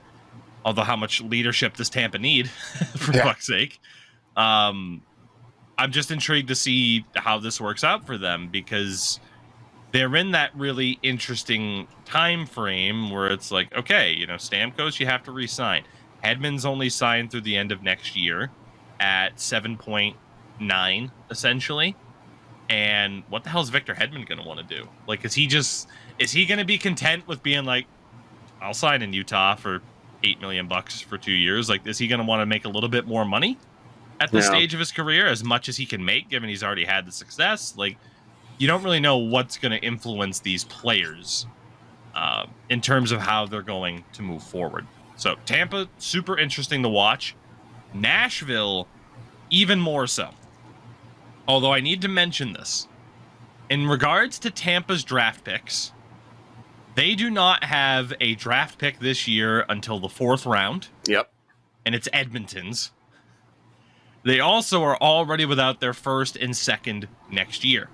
Although how much leadership does Tampa need, for fuck's sake? I'm just intrigued to see how this works out for them, because they're in that really interesting time frame where it's like, okay, Stamkos, you have to re-sign. Hedman's only signed through the end of next year at 7.9, essentially. And what the hell is Victor Hedman going to want to do? Like, is he going to be content with being like, I'll sign in Utah for $8 million for 2 years? Like, is he going to want to make a little bit more money at this stage of his career, as much as he can make, given he's already had the success? Like, you don't really know what's going to influence these players in terms of how they're going to move forward. So Tampa, super interesting to watch. Nashville, even more so. Although I need to mention this. In regards to Tampa's draft picks, they do not have a draft pick this year until the 4th round. Yep. And it's Edmonton's. They also are already without their 1st and 2nd next year.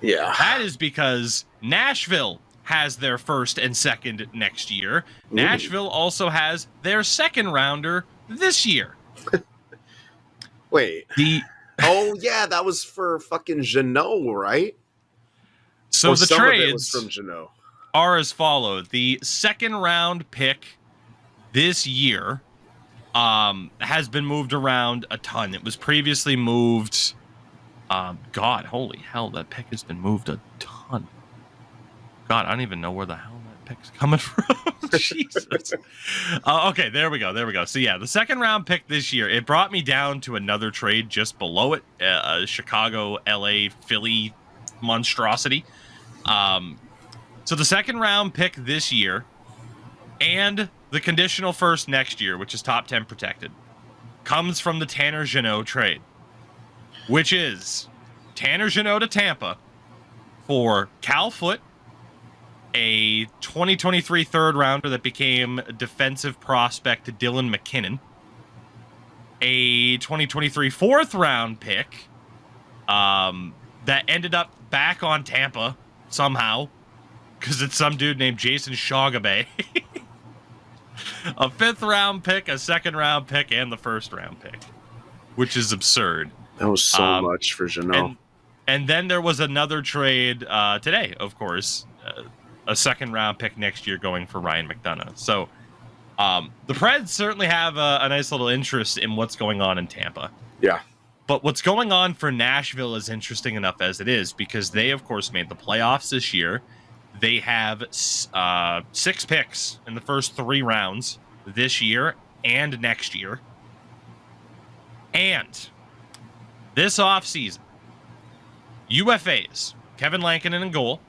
Yeah. That is because Nashville has their 1st and 2nd next year. Ooh. Nashville also has their 2nd rounder this year. Wait. Oh, yeah, that was for fucking Jeannot, right? So the trades was from Jeannot are as follows. The 2nd round pick this year has been moved around a ton. It was previously moved. God, holy hell, that pick has been moved a ton. God, I don't even know where the hell that pick's coming from. Jesus. Okay, there we go. So yeah, the 2nd round pick this year, it brought me down to another trade just below it, Chicago, LA, Philly monstrosity. So the 2nd round pick this year and the conditional 1st next year, which is top 10 protected, comes from the Tanner Jeannot trade, which is Tanner Jeannot to Tampa for Cal Foote, a 2023 3rd rounder that became a defensive prospect to Dylan McKinnon, a 2023 4th round pick that ended up back on Tampa somehow because it's some dude named Jason Shagabe, a 5th round pick, a 2nd round pick, and the 1st round pick, which is absurd. That was so much for Jeannot. And then there was another trade today, of course, a 2nd round pick next year going for Ryan McDonough. So the Preds certainly have a nice little interest in what's going on in Tampa. Yeah. But what's going on for Nashville is interesting enough as it is, because they, of course, made the playoffs this year. They have 6 picks in the first 3 rounds this year and next year. And this offseason, UFAs, Kevin Lankinen in goal,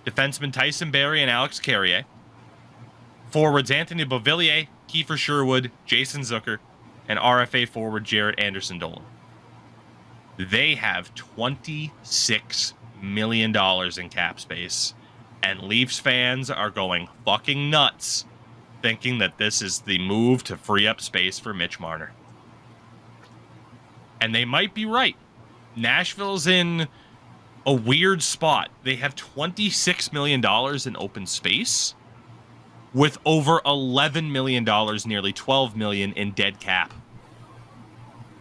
defenseman Tyson Barrie and Alex Carrier, forwards Anthony Beauvillier, Kiefer Sherwood, Jason Zucker, and RFA forward Jarrett Anderson-Dolan. They have $26 million in cap space, and Leafs fans are going fucking nuts thinking that this is the move to free up space for Mitch Marner. And they might be right. Nashville's in a weird spot. They have $26 million in open space with over $11 million, nearly $12 million in dead cap.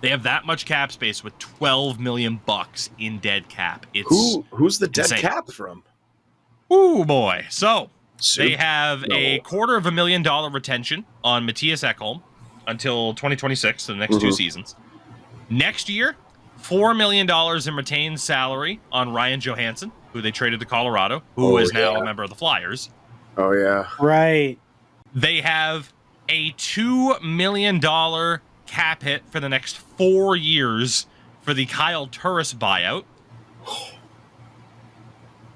They have that much cap space with $12 million in dead cap. It's who's the dead insane. Cap from? Ooh, boy. So they have a $250,000 retention on Matthias Ekholm until 2026, so the next 2 seasons. Next year, $4 million in retained salary on Ryan Johansson, who they traded to Colorado, who is now a member of the Flyers. Oh, yeah. Right. They have a $2 million cap hit for the next 4 years for the Kyle Turris buyout.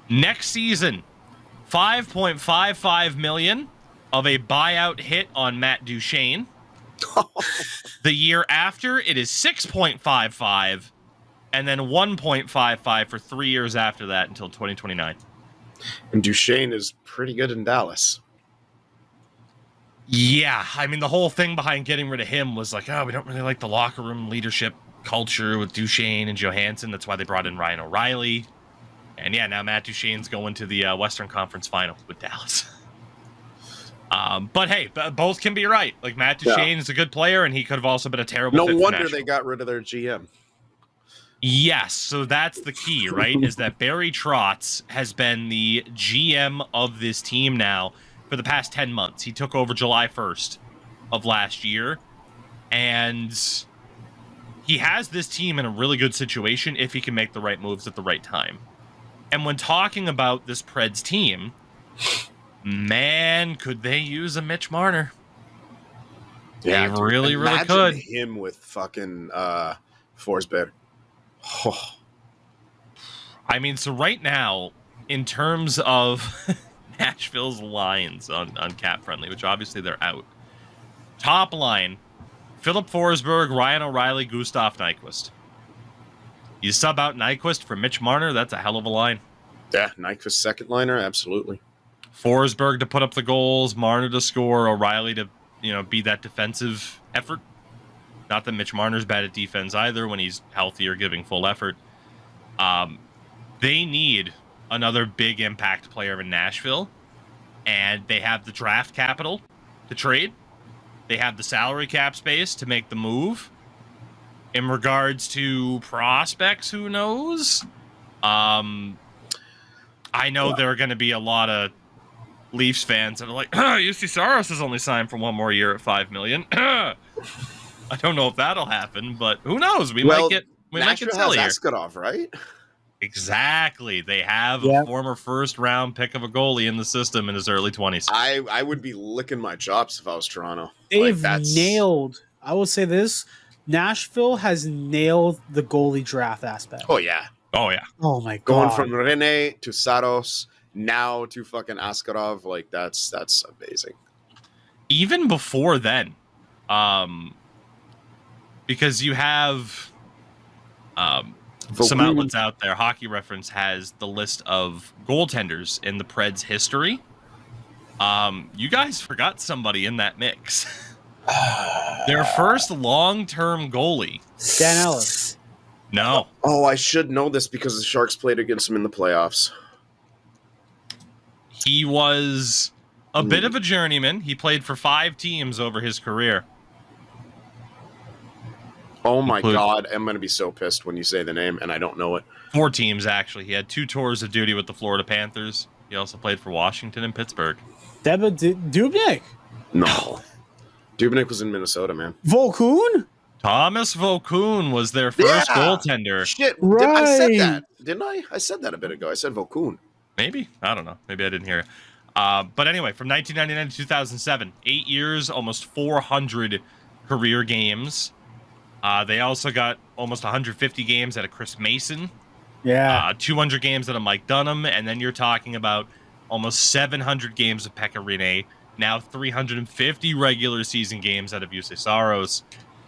Next season, $5.55 million of a buyout hit on Matt Duchene. The year after, it is 6.55, and then 1.55 for 3 years after that until 2029. And Duchene is pretty good in Dallas. Yeah, I mean, the whole thing behind getting rid of him was like, oh, we don't really like the locker room leadership culture with Duchene and Johansson. That's why they brought in Ryan O'Reilly. And yeah, now Matt Duchene's going to the Western Conference Final with Dallas. But hey, both can be right. Like Matt Duchene is a good player, and he could have also been a terrible. No fit wonder for Nashville. they got rid of their GM. Yes, so that's the key, right? Is that Barry Trotz has been the GM of this team now for the past 10 months. He took over July 1st of last year, and he has this team in a really good situation if he can make the right moves at the right time. And when talking about this Preds team, man, could they use a Mitch Marner? Yeah, they really imagine could. Him with fucking Forsberg. Oh. I mean, so right now, in terms of Nashville's lines on Cap Friendly, which obviously they're out. Top line, Philip Forsberg, Ryan O'Reilly, Gustav Nyquist. You sub out Nyquist for Mitch Marner, that's a hell of a line. Yeah, Nyquist second liner, absolutely. Forsberg to put up the goals, Marner to score, O'Reilly to, be that defensive effort. Not that Mitch Marner's bad at defense either when he's healthy or giving full effort. They need another big impact player in Nashville, and they have the draft capital to trade. They have the salary cap space to make the move. In regards to prospects, who knows? I know there are going to be a lot of Leafs fans that are like, UC Saros is only signed for one more year at $5 million. I don't know if that'll happen, but who knows? We might get silly here. Askarov, right? Exactly. They have a former first-round pick of a goalie in the system in his early 20s. I would be licking my chops if I was Toronto. They've nailed. I will say this: Nashville has nailed the goalie draft aspect. Oh yeah. Oh yeah. Oh my god. Going from Rene to Saros now to fucking Askarov, like that's amazing. Even before then, because you have some outlets out there. Hockey Reference has the list of goaltenders in the Preds' history. You guys forgot somebody in that mix. Their first long-term goalie, Dan Ellis. No. Oh, I should know this because the Sharks played against him in the playoffs. He was a bit of a journeyman. He played for 5 teams over his career. Oh my God, I'm going to be so pissed when you say the name and I don't know it. 4 teams, actually. He had 2 tours of duty with the Florida Panthers. He also played for Washington and Pittsburgh. Dubnyk? No. Dubnyk was in Minnesota, man. Volkun? Thomas Volkun was their first goaltender. Shit, right. I said that, didn't I? I said that a bit ago. I said Volkun. Maybe. I don't know. Maybe I didn't hear it. But anyway, from 1999 to 2007, 8 years, almost 400 career games. They also got almost 150 games out of Chris Mason. Yeah. 200 games out of Mike Dunham. And then you're talking about almost 700 games of Pekka Rinne. Now 350 regular season games out of Jussi Saros.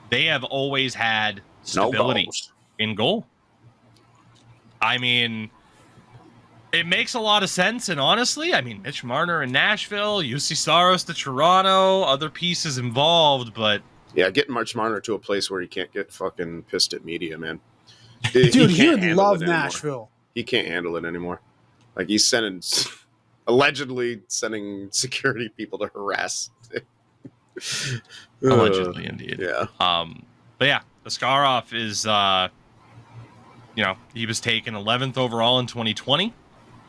They have always had stability in goal. I mean, it makes a lot of sense. And honestly, I mean, Mitch Marner in Nashville, Jussi Saros to Toronto, other pieces involved, but... Yeah, getting Mitch Marner to a place where he can't get fucking pissed at media, man. Dude, he would love Nashville. He can't handle it anymore. Like, he's allegedly sending security people to harass. Allegedly, indeed. Yeah. But yeah, Askarov is, he was taken 11th overall in 2020.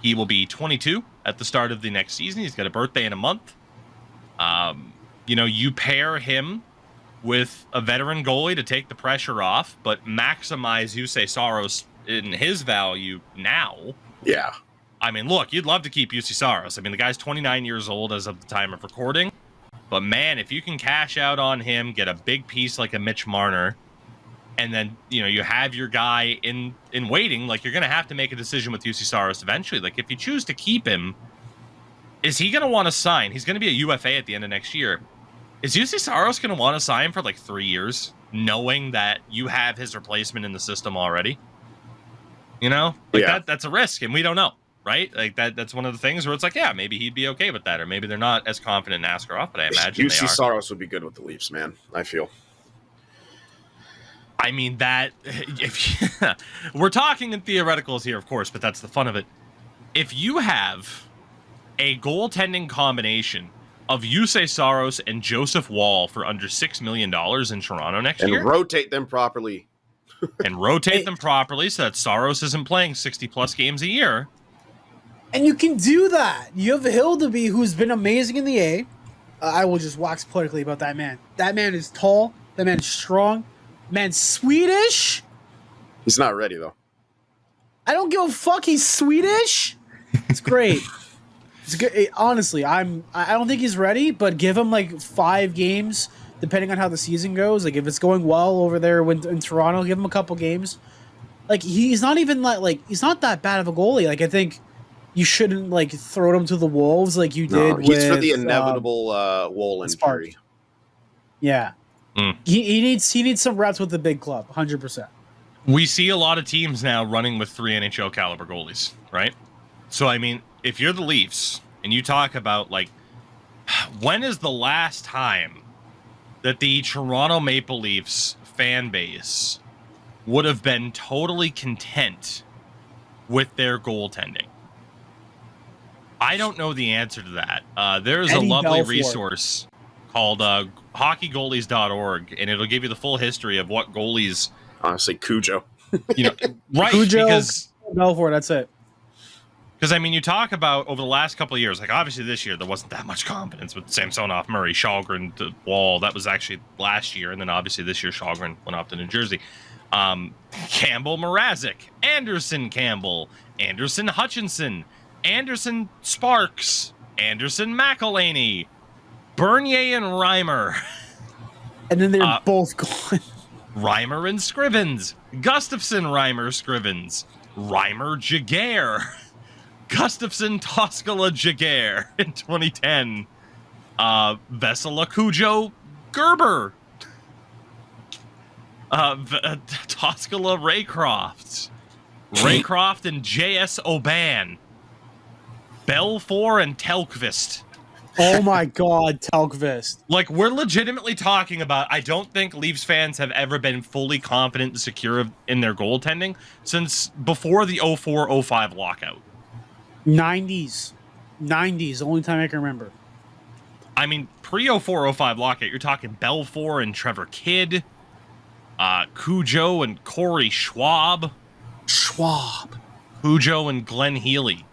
He will be 22 at the start of the next season. He's got a birthday in a month. You pair him with a veteran goalie to take the pressure off, but maximize Jussi Saros in his value now. Yeah. I mean, look, you'd love to keep Jussi Saros. I mean, the guy's 29 years old as of the time of recording. But, man, if you can cash out on him, get a big piece like a Mitch Marner, and then, you have your guy in waiting, like, you're going to have to make a decision with Jussi Saros eventually. Like, if you choose to keep him, is he going to want to sign? He's going to be a UFA at the end of next year. Is Jussi Saros going to want to sign for, 3 years, knowing that you have his replacement in the system already? That's a risk, and we don't know. Right? Like that's one of the things where it's like, yeah, maybe he'd be okay with that, or maybe they're not as confident in Askarov, but I imagine they are. UC Saros would be good with the Leafs, man. I feel. I mean, we're talking in theoreticals here, of course, but that's the fun of it. If you have a goaltending combination of Yusei Saros and Joseph Wall for under $6 million in Toronto next year. And rotate them properly. And rotate them properly so that Saros isn't playing 60-plus games a year. And you can do that. You have Hildeby, who's been amazing in the A. I will just wax politically about that man. That man is tall. That man is strong. Man's Swedish. He's not ready, though. I don't give a fuck. He's Swedish. It's great. It's good. Honestly, I don't think he's ready, but give him like 5 games, depending on how the season goes. Like if it's going well over there in Toronto, give him a couple games. Like he's not even like he's not that bad of a goalie. Like I think you shouldn't like throw him to the wolves like you did. He's for the inevitable wall Spark. injury. Yeah, he needs some reps with the big club, 100%. We see a lot of teams now running with 3 NHL caliber goalies, right? So I mean, if you're the Leafs and you talk about like, when is the last time that the Toronto Maple Leafs fan base would have been totally content with their goaltending? I don't know the answer to that. There's a lovely resource called hockeygoalies.org, and it'll give you the full history of what goalies. Honestly, Cujo. Right? Cujo, because Belfour, that's it. Because, I mean, you talk about over the last couple of years, like obviously this year, there wasn't that much confidence with Samsonov, Murray, Shalgren, to Wall. That was actually last year. And then obviously this year, Shalgren went off to New Jersey. Campbell, Mrazek, Anderson, Campbell, Anderson, Hutchinson, Anderson, Sparks, Anderson, McElhaney, Bernier, and Reimer. And then they're both gone. Reimer and Scrivens, Gustafson, Reimer, Scrivens, Reimer, Jaguar. Gustafson, Toskala, Jaguar in 2010. Vesela, Cujo, Gerber. Toskala, Raycroft. Raycroft and J.S. Oban. Belfour and Telkvist. Oh my God, Telkvist. Like, we're legitimately talking about, I don't think Leafs fans have ever been fully confident and secure in their goaltending since before the 04-05 lockout. 90s. Only time I can remember. I mean, pre-04-05 lockout, you're talking Belfour and Trevor Kidd, Cujo and Corey Schwab. Cujo and Glenn Healy.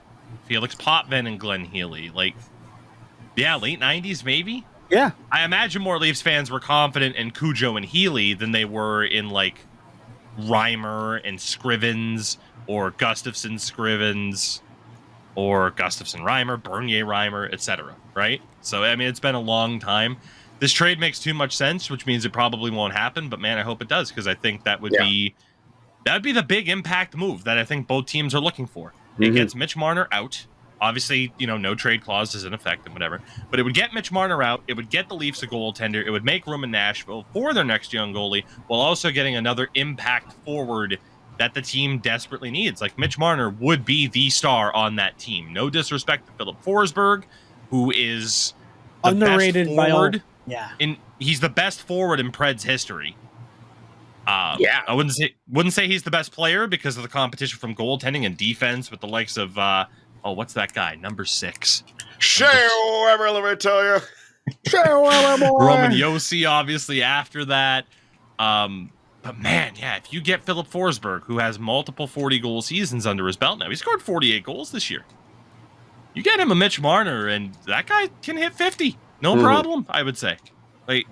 Felix Potvin and Glenn Healy. Like, yeah, late 90s maybe? Yeah. I imagine more Leafs fans were confident in Cujo and Healy than they were in, like, Reimer and Scrivens or Gustafson Scrivens or Gustafson Reimer, Bernier Reimer, etc. Right? So, I mean, it's been a long time. This trade makes too much sense, which means it probably won't happen. But, man, I hope it does because I think that would be the big impact move that I think both teams are looking for. It gets Mitch Marner out. Obviously, you know, no trade clause is in effect and whatever. But it would get Mitch Marner out. It would get the Leafs a goaltender. It would make room in Nashville for their next young goalie while also getting another impact forward that the team desperately needs. Like, Mitch Marner would be the star on that team. No disrespect to Philip Forsberg, who is the underrated best forward. Yeah. He's the best forward in Preds history. I wouldn't say he's the best player because of the competition from goaltending and defense with the likes of what's that guy? Number 6. Let me tell you. Roman Josi, obviously, after that. But man, yeah, if you get Philip Forsberg, who has multiple 40-goal seasons under his belt now, he scored 48 goals this year. You get him a Mitch Marner, and that guy can hit 50. No problem, I would say. Like,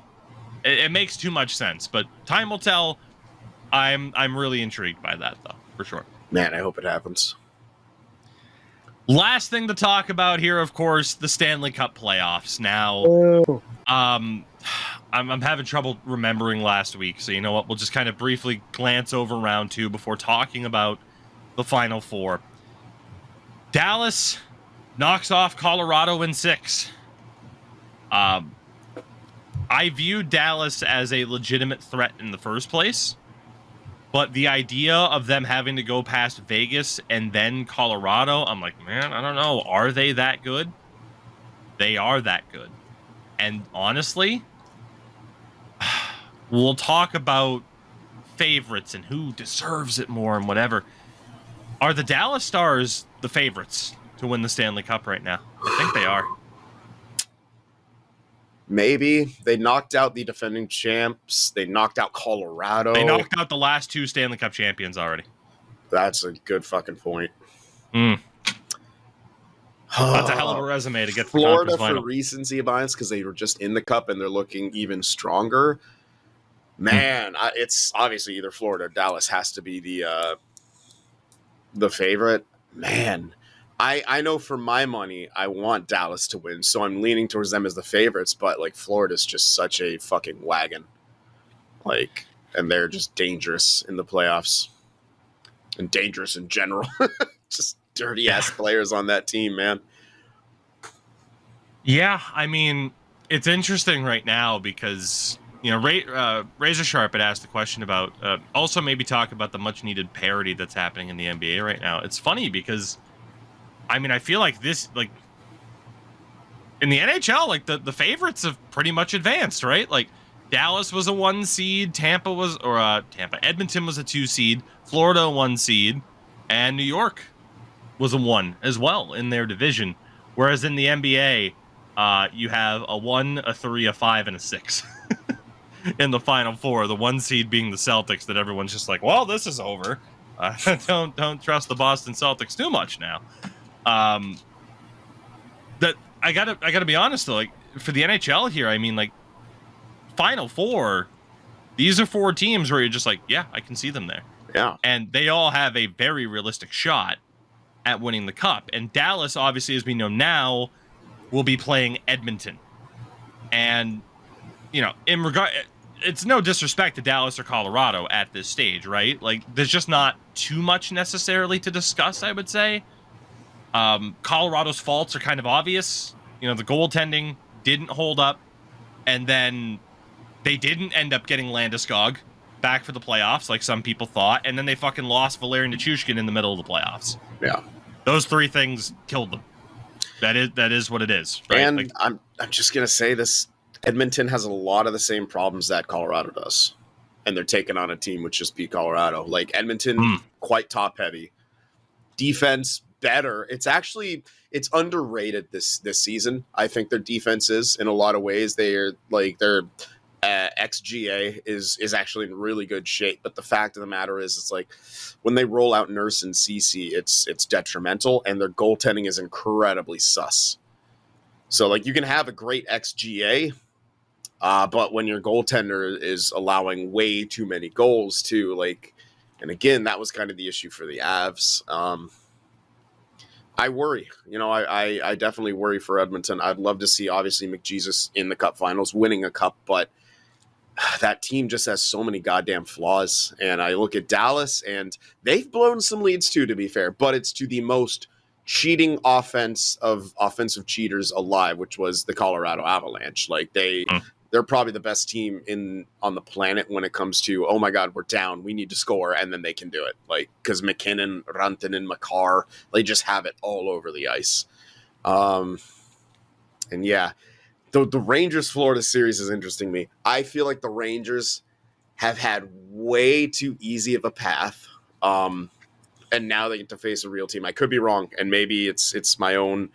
it makes too much sense, but time will tell. I'm really intrigued by that, though, for sure. Man, I hope it happens. Last thing to talk about here, of course, the Stanley Cup playoffs. Now, I'm having trouble remembering last week, so you know what? We'll just kind of briefly glance over round 2 before talking about the Final Four. Dallas knocks off Colorado in 6. I viewed Dallas as a legitimate threat in the first place, but the idea of them having to go past Vegas and then Colorado, I'm like, man, I don't know. Are they that good? They are that good. And honestly, we'll talk about favorites and who deserves it more and whatever. Are the Dallas Stars the favorites to win the Stanley Cup right now? I think they are. Maybe. They knocked out the defending champs. They knocked out Colorado. They knocked out the last 2 Stanley Cup champions already. That's a good fucking point. That's a hell of a resume to get to Florida the conference final. for recency bias because they were just in the cup and they're looking even stronger. Man, it's obviously either Florida or Dallas has to be the favorite. Man, I know for my money, I want Dallas to win, so I'm leaning towards them as the favorites, but like Florida's just such a fucking wagon. Like, and they're just dangerous in the playoffs. And dangerous in general. Just dirty ass players on that team, man. Yeah, I mean, it's interesting right now because, you know, Razor Sharp had asked a question about, also maybe talk about the much needed parity that's happening in the NBA right now. It's funny because, I mean, I feel like this, like, in the NHL, like, the favorites have pretty much advanced, right? Like, Dallas was a 1 seed, Edmonton was a 2 seed, Florida a 1 seed, and New York was a 1 as well in their division. Whereas in the NBA, you have a 1, a 3, a 5, and a 6 in the Final Four. The 1 seed being the Celtics, that everyone's just like, well, this is over. Don't trust the Boston Celtics too much now. That I gotta be honest though, like for the NHL here, I mean, like Final Four, these are 4 teams where you're just like, yeah, I can see them there. Yeah, and they all have a very realistic shot at winning the cup. And Dallas, obviously, as we know now, will be playing Edmonton. And, you know, it's no disrespect to Dallas or Colorado at this stage, right? Like, there's just not too much necessarily to discuss, I would say. Colorado's faults are kind of obvious. You know, the goaltending didn't hold up. And then they didn't end up getting Landeskog back for the playoffs like some people thought. And then they fucking lost Valerian Nichushkin in the middle of the playoffs. Yeah. Those 3 things killed them. That is what it is. Right? And like, I'm just gonna say this: Edmonton has a lot of the same problems that Colorado does, and they're taking on a team which just beat Colorado. Like Edmonton, quite top heavy, defense better. It's underrated this season. I think their defense is in a lot of ways. Their XGA is actually in really good shape. But the fact of the matter is, it's like when they roll out Nurse and Cece, it's detrimental, and their goaltending is incredibly sus. So like you can have a great XGA, but when your goaltender is allowing way too many goals too, like, and again, that was kind of the issue for the Avs. I worry. You know, I definitely worry for Edmonton. I'd love to see, obviously, McJesus in the Cup Finals, winning a cup, but that team just has so many goddamn flaws. And I look at Dallas, and they've blown some leads too, to be fair, but it's to the most cheating offense of offensive cheaters alive, which was the Colorado Avalanche. Like they're probably the best team on the planet when it comes to, oh my God, we're down, we need to score, and then they can do it. Like, because McKinnon, Rantanen, Makar, they just have it all over the ice. And yeah, the Rangers Florida series is interesting to me. I feel like the Rangers have had way too easy of a path, and now they get to face a real team. I could be wrong, and maybe it's my own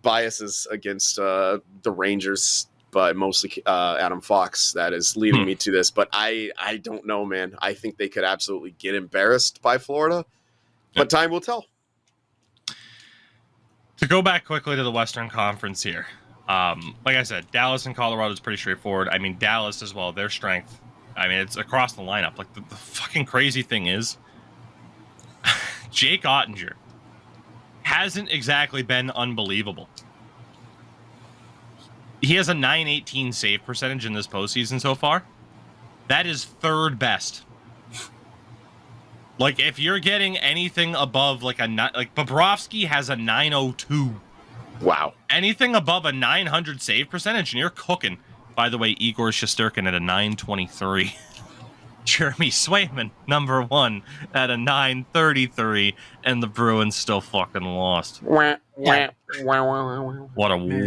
biases against the Rangers, but mostly Adam Fox that is leading me to this. But I don't know, man. I think they could absolutely get embarrassed by Florida, but time will tell. To go back quickly to the Western Conference here, like I said, Dallas and Colorado is pretty straightforward. I mean, Dallas as well, their strength. I mean, it's across the lineup. Like the fucking crazy thing is, Jake Ottinger hasn't exactly been unbelievable. He has a .918 save percentage in this postseason so far. That is 3rd best. Like, if you're getting anything above like Bobrovsky has a .902. Wow. Anything above a 900 save percentage, and you're cooking. By the way, Igor Shesterkin at a .923. Jeremy Swayman, number 1, at a .933, and the Bruins still fucking lost. What a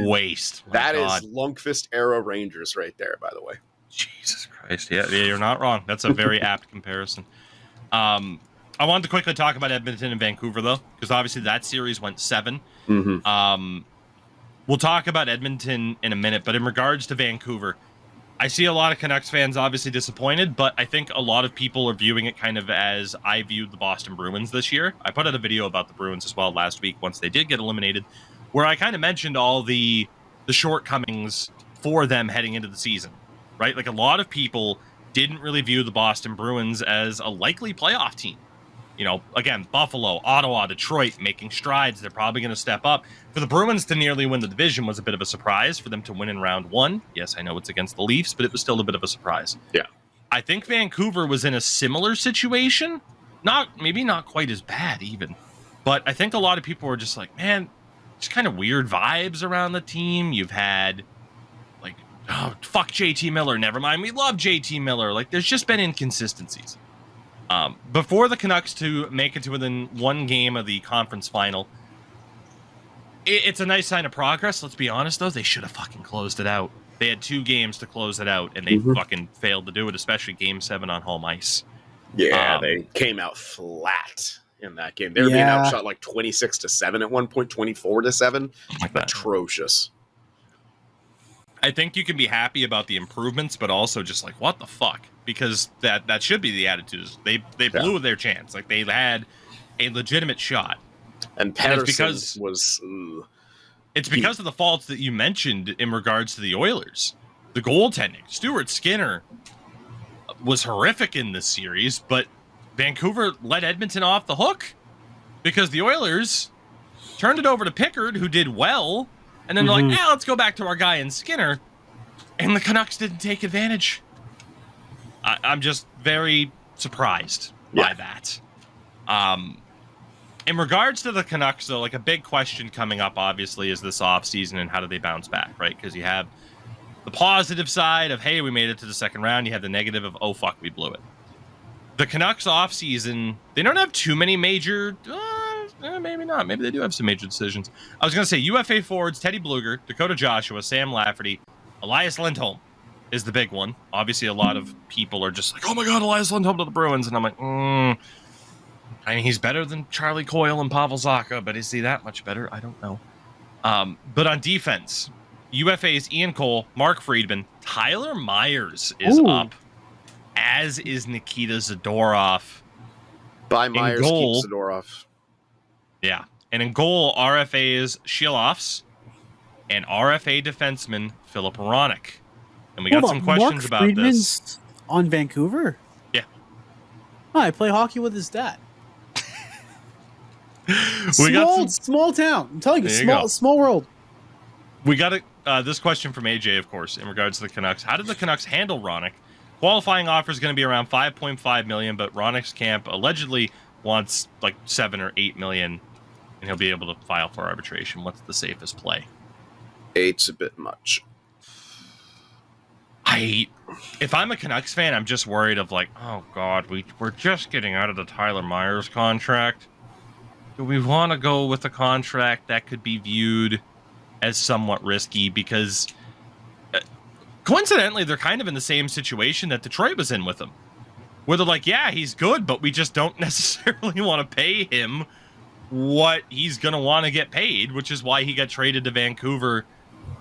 waste. That is Lundqvist era Rangers right there, by the way. Jesus Christ. Yeah, you're not wrong. That's a very apt comparison. I wanted to quickly talk about Edmonton and Vancouver, though, because obviously that series went 7. Mm-hmm. We'll talk about Edmonton in a minute, but in regards to Vancouver, I see a lot of Canucks fans obviously disappointed, but I think a lot of people are viewing it kind of as I viewed the Boston Bruins this year. I put out a video about the Bruins as well last week once they did get eliminated, where I kind of mentioned all the shortcomings for them heading into the season, right? Like a lot of people didn't really view the Boston Bruins as a likely playoff team. You know, again, Buffalo, Ottawa, Detroit making strides. They're probably going to step up. For the Bruins to nearly win the division was a bit of a surprise. For them to win in round one, yes, I know it's against the Leafs, but it was still a bit of a surprise. Yeah. I think Vancouver was in a similar situation. Maybe not quite as bad even. But I think a lot of people were just like, man, just kind of weird vibes around the team. You've had, like, oh, fuck JT Miller. Never mind. We love JT Miller. Like, there's just been inconsistencies. Before the Canucks to make it to within one game of the conference final, it's a nice sign of progress. Let's be honest, though. They should have fucking closed it out. They had 2 games to close it out, and they fucking failed to do it, especially Game 7 on home ice. Yeah, they came out flat in that game. They were being outshot like 26-7 at one point, 24-7. Like that. Atrocious. I think you can be happy about the improvements, but also just like, what the fuck? Because that should be the attitude. They blew their chance. Like, they had a legitimate shot. And Patterson it's because of the faults that you mentioned in regards to the Oilers. The goaltending. Stuart Skinner was horrific in this series, but Vancouver let Edmonton off the hook because the Oilers turned it over to Pickard, who did well, and then they're like, let's go back to our guy in Skinner, and the Canucks didn't take advantage. I'm just very surprised by that. In regards to the Canucks, though, like a big question coming up, obviously, is this offseason and how do they bounce back, right? Because you have the positive side of, hey, we made it to the second round. You have the negative of, oh, fuck, we blew it. The Canucks offseason, they don't have too many major... maybe not. Maybe they do have some major decisions. I was going to say UFA forwards, Teddy Bluger, Dakota Joshua, Sam Lafferty, Elias Lindholm is the big one. Obviously, a lot of people are just like, oh my God, Elias Lindholm to the Bruins. And I'm like, I mean, he's better than Charlie Coyle and Pavel Zacha, but is he that much better? I don't know. But on defense, UFA's Ian Cole, Mark Friedman, Tyler Myers is up, as is Nikita Zadorov. By Myers, keep Zadorov. Yeah. And in goal, RFA's Shilovs and RFA defenseman Philip Hronek. And we got some questions about Friedman's this. On Vancouver? Yeah. Oh, I play hockey with his dad. Small town. I'm telling you, small world. We got this question from AJ, of course, in regards to the Canucks. How did the Canucks handle Hronek? Qualifying offer is going to be around $5.5 million, but Hronek's camp allegedly wants like $7 or $8 million, and he'll be able to file for arbitration. What's the safest play? 8's a bit much. If I'm a Canucks fan, I'm just worried of like, oh God, we're just getting out of the Tyler Myers contract. Do we want to go with a contract that could be viewed as somewhat risky? Because coincidentally, they're kind of in the same situation that Detroit was in with him, where they're like, yeah, he's good, but we just don't necessarily want to pay him what he's going to want to get paid, which is why he got traded to Vancouver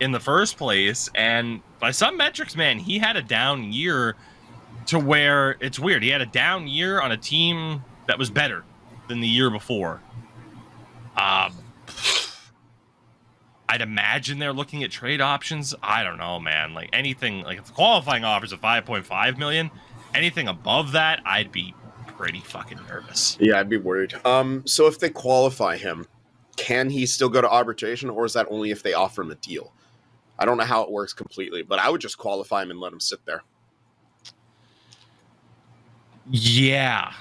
in the first place. And by some metrics, man, he had a down year to where it's weird. He had a down year on a team that was better than the year before. I'd imagine they're looking at trade options. I don't know, man. Like anything, like if the qualifying offers of $5.5 million, anything above that, I'd be pretty fucking nervous. Yeah, I'd be worried. So if they qualify him, can he still go to arbitration, or is that only if they offer him a deal? I don't know how it works completely, but I would just qualify him and let him sit there. Yeah.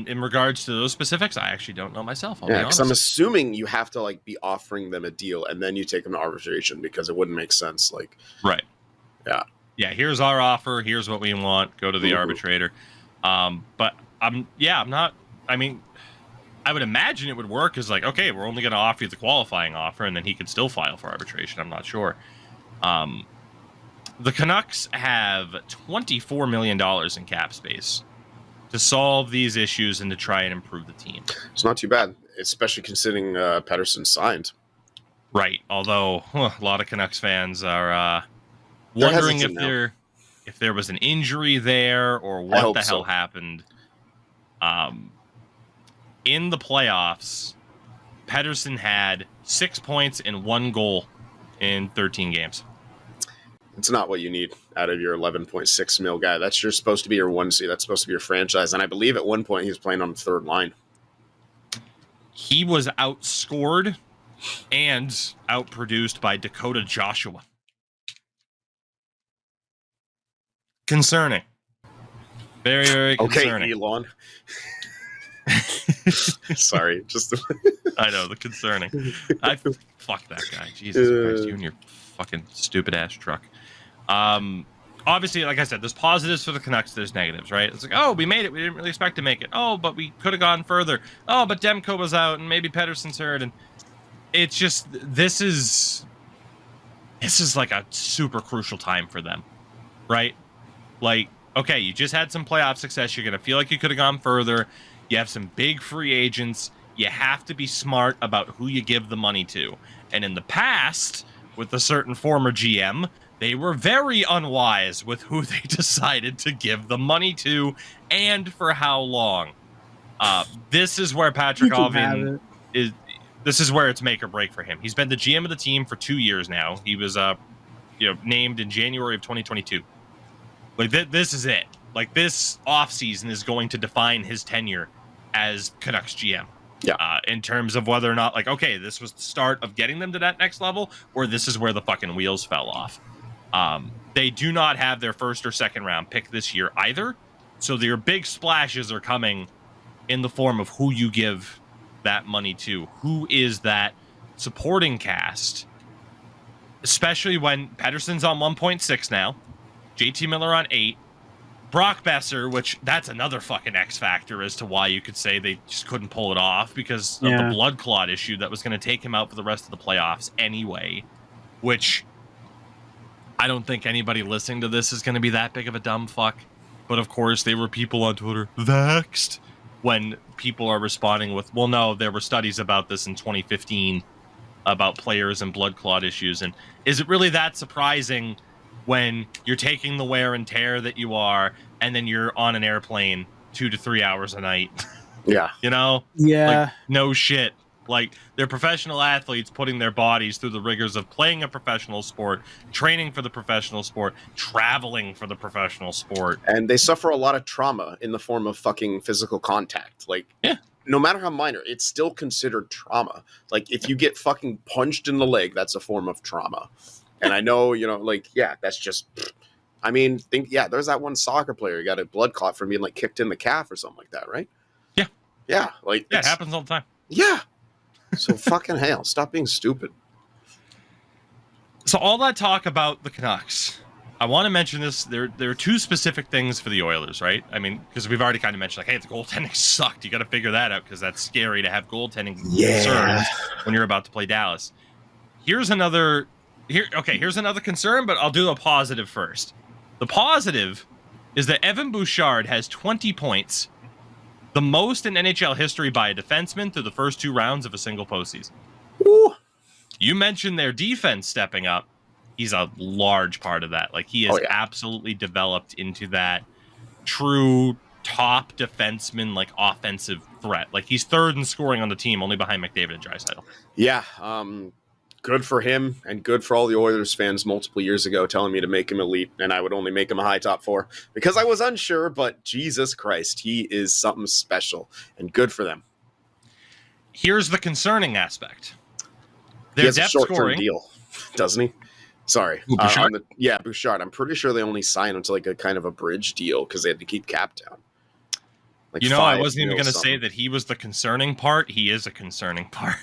In regards to those specifics, I actually don't know myself. I'll be honest. Because I'm assuming you have to like be offering them a deal and then you take them to arbitration, because it wouldn't make sense. Like, right. Yeah. Yeah. Here's our offer. Here's what we want. Go to the arbitrator. But I'm not. I mean, I would imagine it would work as like, okay, we're only going to offer you the qualifying offer, and then he could still file for arbitration. I'm not sure. The Canucks have $24 million in cap space to solve these issues and to try and improve the team. It's not too bad, especially considering Pettersson signed. Right. Although a lot of Canucks fans are They're wondering hesitant if there was an injury there or what the hell happened. In the playoffs, Pettersson had 6 points and 1 goal in 13 games. It's not what you need out of your 11.6 mil guy. That's supposed to be your 1C. That's supposed to be your franchise. And I believe at one point he was playing on the third line. He was outscored and outproduced by Dakota Joshua. Concerning. Very, very concerning. Okay, Elon. Sorry, just I know, the concerning. Fuck that guy. Jesus Christ, you and your fucking stupid ass truck. Obviously, like I said, there's positives for the Canucks, there's negatives, right? It's like, oh, we made it. We didn't really expect to make it. Oh, but we could have gone further. Oh, but Demko was out and maybe Pettersson's hurt. And it's just, this is like a super crucial time for them, right? Like, okay, you just had some playoff success. You're going to feel like you could have gone further. You have some big free agents. You have to be smart about who you give the money to. And in the past, with a certain former GM, they were very unwise with who they decided to give the money to and for how long. This is where Patrick Allvin is. This is where it's make or break for him. He's been the GM of the team for 2 years now. He was named in January of 2022. Like this is it. Like this offseason is going to define his tenure as Canucks GM. Yeah. In terms of whether or not, like, okay, this was the start of getting them to that next level, or this is where the fucking wheels fell off. They do not have their first or second round pick this year either. So their big splashes are coming in the form of who you give that money to. Who is that supporting cast? Especially when Pettersson's on 1.6 now. JT Miller on 8. Brock Besser, which that's another fucking X factor as to why you could say they just couldn't pull it off because of the blood clot issue that was going to take him out for the rest of the playoffs anyway, which I don't think anybody listening to this is going to be that big of a dumb fuck. But of course, there were people on Twitter vexed when people are responding with, well, no, there were studies about this in 2015 about players and blood clot issues. And is it really that surprising when you're taking the wear and tear that you are, and then you're on an airplane 2 to 3 hours a night? Yeah. You know? Yeah. Like, no shit. Like, they're professional athletes putting their bodies through the rigors of playing a professional sport, training for the professional sport, traveling for the professional sport. And they suffer a lot of trauma in the form of fucking physical contact. Like, no matter how minor, it's still considered trauma. Like, if you get fucking punched in the leg, that's a form of trauma. And I know, that's just, I mean, there's that one soccer player who got a blood clot from being like kicked in the calf or something like that, right? Yeah. Yeah. Like, it happens all the time. Yeah. So fucking hell, stop being stupid. So all that talk about the Canucks, I want to mention this. There are two specific things for the Oilers, right? I mean, because we've already kind of mentioned, like, hey, the goaltending sucked. You got to figure that out because that's scary to have goaltending concerns when you're about to play Dallas. Here's another concern, but I'll do a positive first. The positive is that Evan Bouchard has 20 points, the most in NHL history by a defenseman through the first 2 rounds of a single postseason. Ooh. You mentioned their defense stepping up. He's a large part of that. Like, he has absolutely developed into that true top defenseman, like, offensive threat. Like, he's third in scoring on the team, only behind McDavid and Draisaitl. Yeah, good for him and good for all the Oilers fans multiple years ago telling me to make him elite, and I would only make him a high top 4 because I was unsure, but Jesus Christ, he is something special, and good for them. Here's the concerning aspect. He has a short-term deal, doesn't he? Sorry. Bouchard? Bouchard. I'm pretty sure they only signed him to like a kind of a bridge deal because they had to keep cap down. Like, I wasn't even going to say that he was the concerning part. He is a concerning part.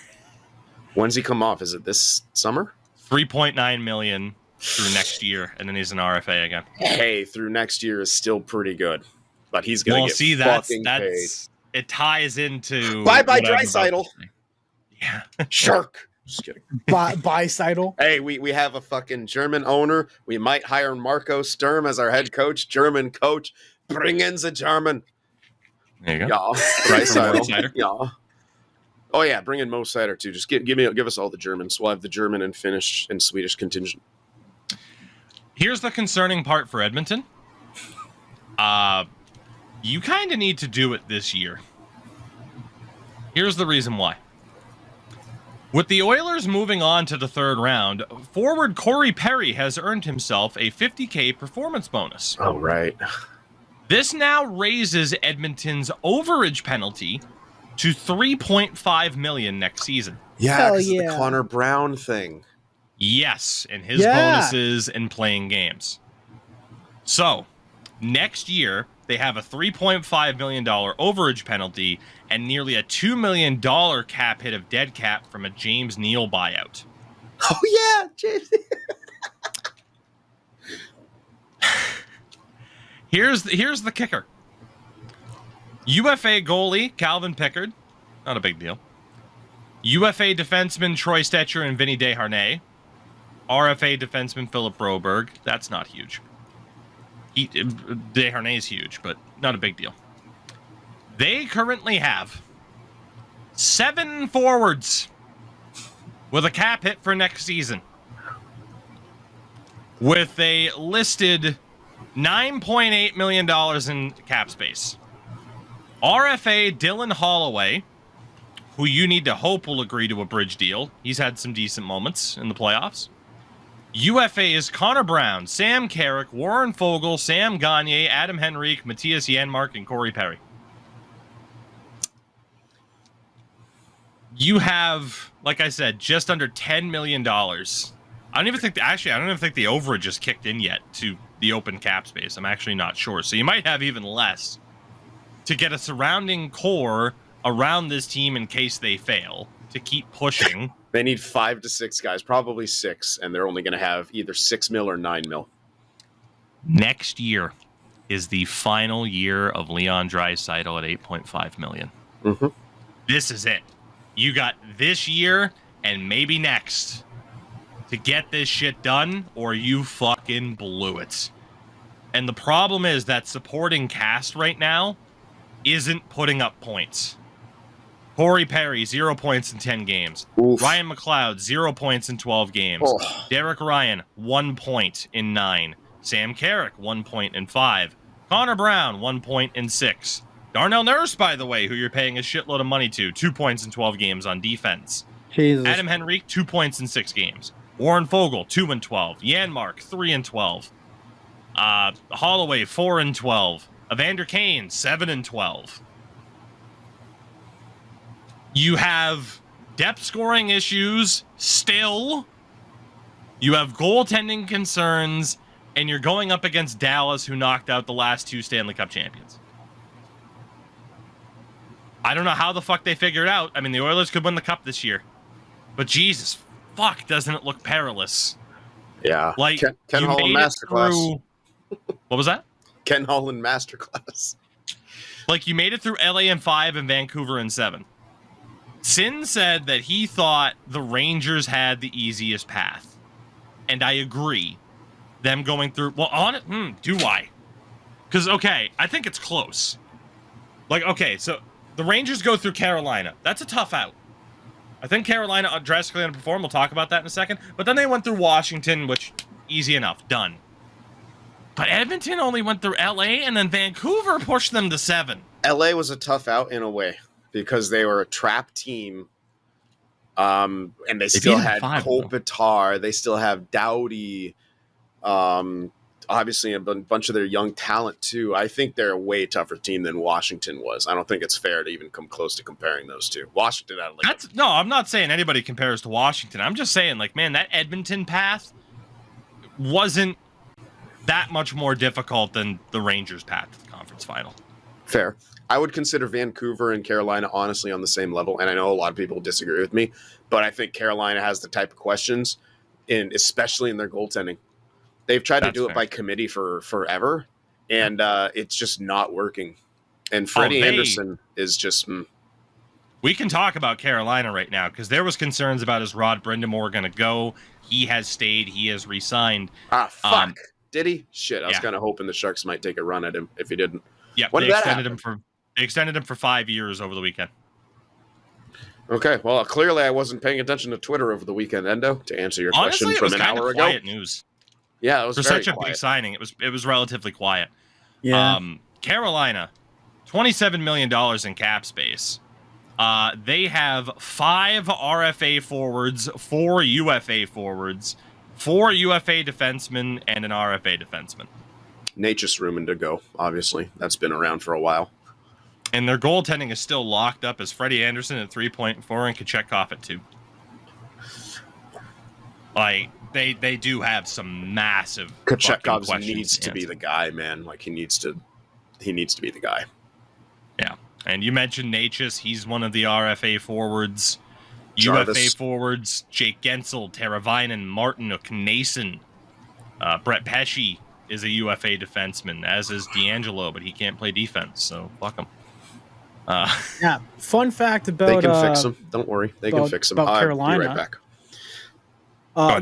When's he come off? Is it this summer? $3.9 million through next year, and then he's an RFA again. Hey, through next year is still pretty good, but he's going to get fucking paid. It ties into bye Draisaitl. Yeah, Shark. Just kidding. Bicidal. Hey, we have a fucking German owner. We might hire Marco Sturm as our head coach, German coach. Bring in the German. There you go. Yeah, Draisaitl. Yeah. Oh yeah, bring in Mo Seider too. Just give us all the Germans. We'll have the German and Finnish and Swedish contingent. Here's the concerning part for Edmonton. You kind of need to do it this year. Here's the reason why. With the Oilers moving on to the third round, forward Corey Perry has earned himself a $50K performance bonus. Oh, right. This now raises Edmonton's overage penalty to $3.5 million next season. Yeah, because of the Connor Brown thing. Yes, and his bonuses and playing games. So, next year, they have a $3.5 million overage penalty and nearly a $2 million cap hit of dead cap from a James Neal buyout. Oh, yeah, James. Here's the kicker. UFA goalie Calvin Pickard, not a big deal. UFA defenseman Troy Stetcher and Vinny Desharnais. RFA defenseman Philip Broberg. That's not huge. Desharnais is huge, but not a big deal. They currently have 7 forwards with a cap hit for next season, with a listed $9.8 million in cap space. RFA Dylan Holloway, who you need to hope will agree to a bridge deal. He's had some decent moments in the playoffs. UFA is Connor Brown, Sam Carrick, Warren Fogle, Sam Gagne, Adam Henrique, Matthias Janmark, and Corey Perry. You have, like I said, just under $10 million. I don't even think the overage is kicked in yet to the open cap space. I'm actually not sure. So you might have even less to get a surrounding core around this team in case they fail to keep pushing. They need 5 to 6 guys, probably 6, and they're only going to have either 6 mil or 9 mil. Next year is the final year of Leon Draisaitl at $8.5 million. Mm-hmm. This is it. You got this year and maybe next to get this shit done, or you fucking blew it. And the problem is that supporting cast right now isn't putting up points. Corey Perry, 0 points in 10 games. Oof. Ryan McLeod, 0 points in 12 games. Oh. Derek Ryan, 1 point in 9. Sam Carrick, 1 point in 5. Connor Brown, 1 point in 6. Darnell Nurse, by the way, who you're paying a shitload of money to, 2 points in 12 games on defense. Jesus. Adam Henrique, 2 points in 6 games. Warren Fogle, 2 and 12. Janmark, 3 and 12. Holloway, 4 and 12. Evander Kane, 7 and 12. You have depth scoring issues still. You have goaltending concerns, and you're going up against Dallas, who knocked out the last 2 Stanley Cup champions. I don't know how the fuck they figured out. I mean, the Oilers could win the Cup this year, but Jesus fuck, doesn't it look perilous? Yeah, like Ken Holland masterclass. What was that? Ken Holland masterclass. Like, you made it through LA in 5 and Vancouver in 7. Sin said that he thought the Rangers had the easiest path. And I agree. Them going through... Well, on it... do I? Because, okay, I think it's close. Like, okay, so the Rangers go through Carolina. That's a tough out. I think Carolina drastically underperformed. We'll talk about that in a second. But then they went through Washington, which, easy enough. Done. But Edmonton only went through LA, and then Vancouver pushed them to 7. LA was a tough out in a way, because they were a trap team, and they still had Kopitar, they still have Doughty, obviously a bunch of their young talent too. I think they're a way tougher team than Washington was. I don't think it's fair to even come close to comparing those two. Washington had no, I'm not saying anybody compares to Washington. I'm just saying, like, man, that Edmonton path wasn't that much more difficult than the Rangers' path to the conference final. Fair. I would consider Vancouver and Carolina honestly on the same level, and I know a lot of people disagree with me, but I think Carolina has the type of questions, especially in their goaltending. They've tried to do it by committee for forever, and it's just not working. And Freddie Anderson is just... We can talk about Carolina right now, because there was concerns about is Rod Brindamore going to go. He has stayed. He has re-signed. Fuck. Did he? Shit, I was kind of hoping the Sharks might take a run at him if he didn't. Yeah, they extended him for 5 years over the weekend. Okay, well, clearly I wasn't paying attention to Twitter over the weekend, Endo, to answer your Honestly, question it from was an kind hour of ago. quiet news Yeah, it was for very such a big quiet. signing. It was relatively quiet. Yeah. Carolina, $27 million in cap space. They have 5 RFA forwards, 4 UFA forwards, 4 UFA defensemen, and an RFA defenseman. Nature's room to go, obviously. That's been around for a while. And their goaltending is still locked up as Freddie Anderson at 3.4 and Kochetkov at 2. Like, they do have some massive Kochetkov questions needs to be the guy, man. Like, he needs to be the guy. Yeah. And you mentioned Natchez. He's one of the RFA forwards. Jarvis. UFA forwards, Jake Gensel, Teravainen, Martin Oknason. Brett Pesce is a UFA defenseman, as is D'Angelo, but he can't play defense, so fuck him. Yeah. Fun fact about They can fix him. Don't worry. They can fix him. about I'll Carolina. be right back.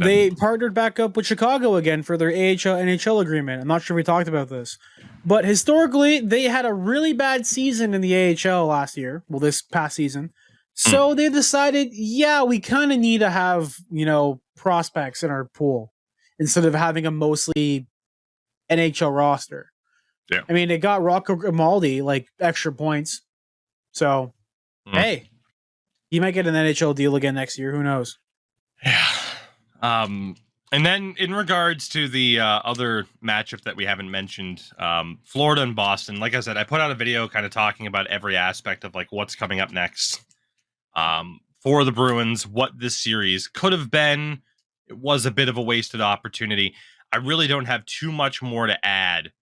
They partnered back up with Chicago again for their AHL NHL agreement. I'm not sure we talked about this, but historically they had a really bad season in the AHL last year. Well, this past season. So they decided, yeah, we kind of need to have, prospects in our pool instead of having a mostly NHL roster. Yeah. I mean, they got Rocco Grimaldi like extra points. So, hey, he might get an NHL deal again next year. Who knows? Yeah. And then in regards to the other matchup that we haven't mentioned, Florida and Boston, like I said, I put out a video kind of talking about every aspect of like what's coming up next for the Bruins, what this series could have been. It was a bit of a wasted opportunity. I really don't have too much more to add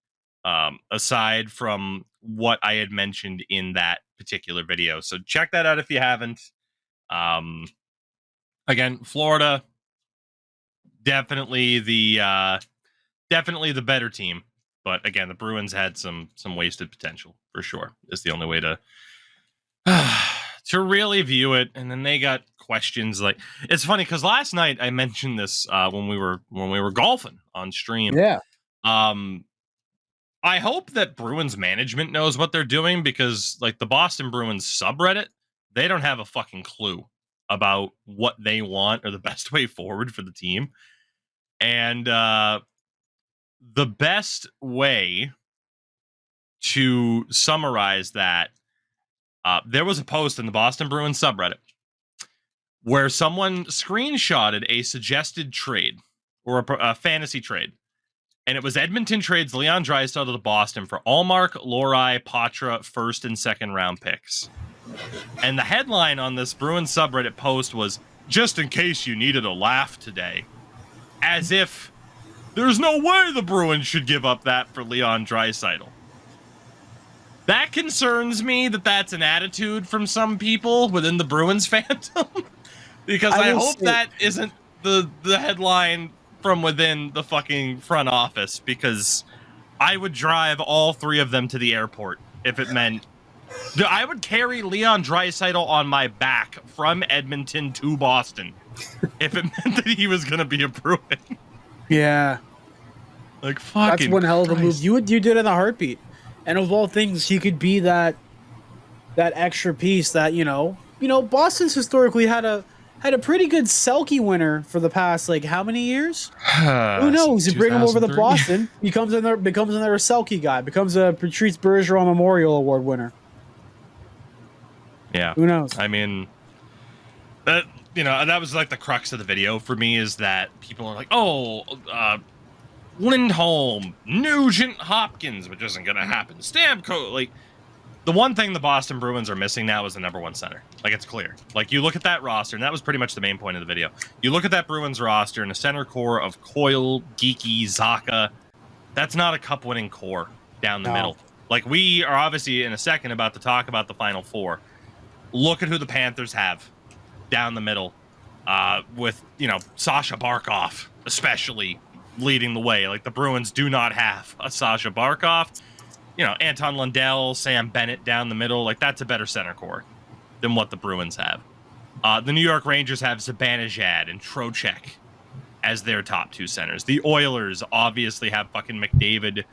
aside from what I had mentioned in that particular video. So check that out if you haven't. Again, Florida, definitely the better team, but again, the Bruins had some wasted potential for sure. Is the only way to to really view it. And then they got questions like, it's funny because last night I mentioned this when we were golfing on stream. Yeah. I hope that Bruins management knows what they're doing, because like the Boston Bruins subreddit, they don't have a fucking clue about what they want or the best way forward for the team. And the best way to summarize that, there was a post in the Boston Bruins subreddit where someone screenshotted a suggested trade or a fantasy trade. And it was Edmonton trades Leon Draisaitl to Boston for Allmark, Lohrei, Patra, first and second round picks. And the headline on this Bruins subreddit post was, "Just in case you needed a laugh today." As if there's no way the Bruins should give up that for Leon Draisaitl. That concerns me that that's an attitude from some people within the Bruins fandom. Because I hope that isn't the headline from within the fucking front office, because I would drive all 3 of them to the airport if it meant... I would carry Leon Draisaitl on my back from Edmonton to Boston if it meant that he was going to be a Bruin. Yeah. Like, fucking That's one hell of a move. Christ. You did it in a heartbeat. And of all things, he could be that extra piece that, Boston's historically had a pretty good Selke winner for the past, like, how many years? Who knows? You bring him over to 2003. Boston, becomes another Selke guy, becomes a Patrice Bergeron Memorial Award winner. Yeah. Who knows? I mean, that that was like the crux of the video for me, is that people are like, oh, Lindholm, Nugent Hopkins, which isn't going to happen. Stamkos, like, the one thing the Boston Bruins are missing now is the number 1 center. Like, it's clear. Like, you look at that roster, and that was pretty much the main point of the video. You look at that Bruins roster and a center core of Coyle, Geeky, Zaka. That's not a cup-winning core down the middle. Like, we are obviously in a second about to talk about the Final Four. Look at who the Panthers have down the middle, with, Sasha Barkov, especially, leading the way. Like, the Bruins do not have a Sasha Barkov. Anton Lundell, Sam Bennett down the middle. Like, that's a better center core than what the Bruins have. The New York Rangers have Zibanejad and Trocheck as their top 2 centers. The Oilers obviously have fucking McDavid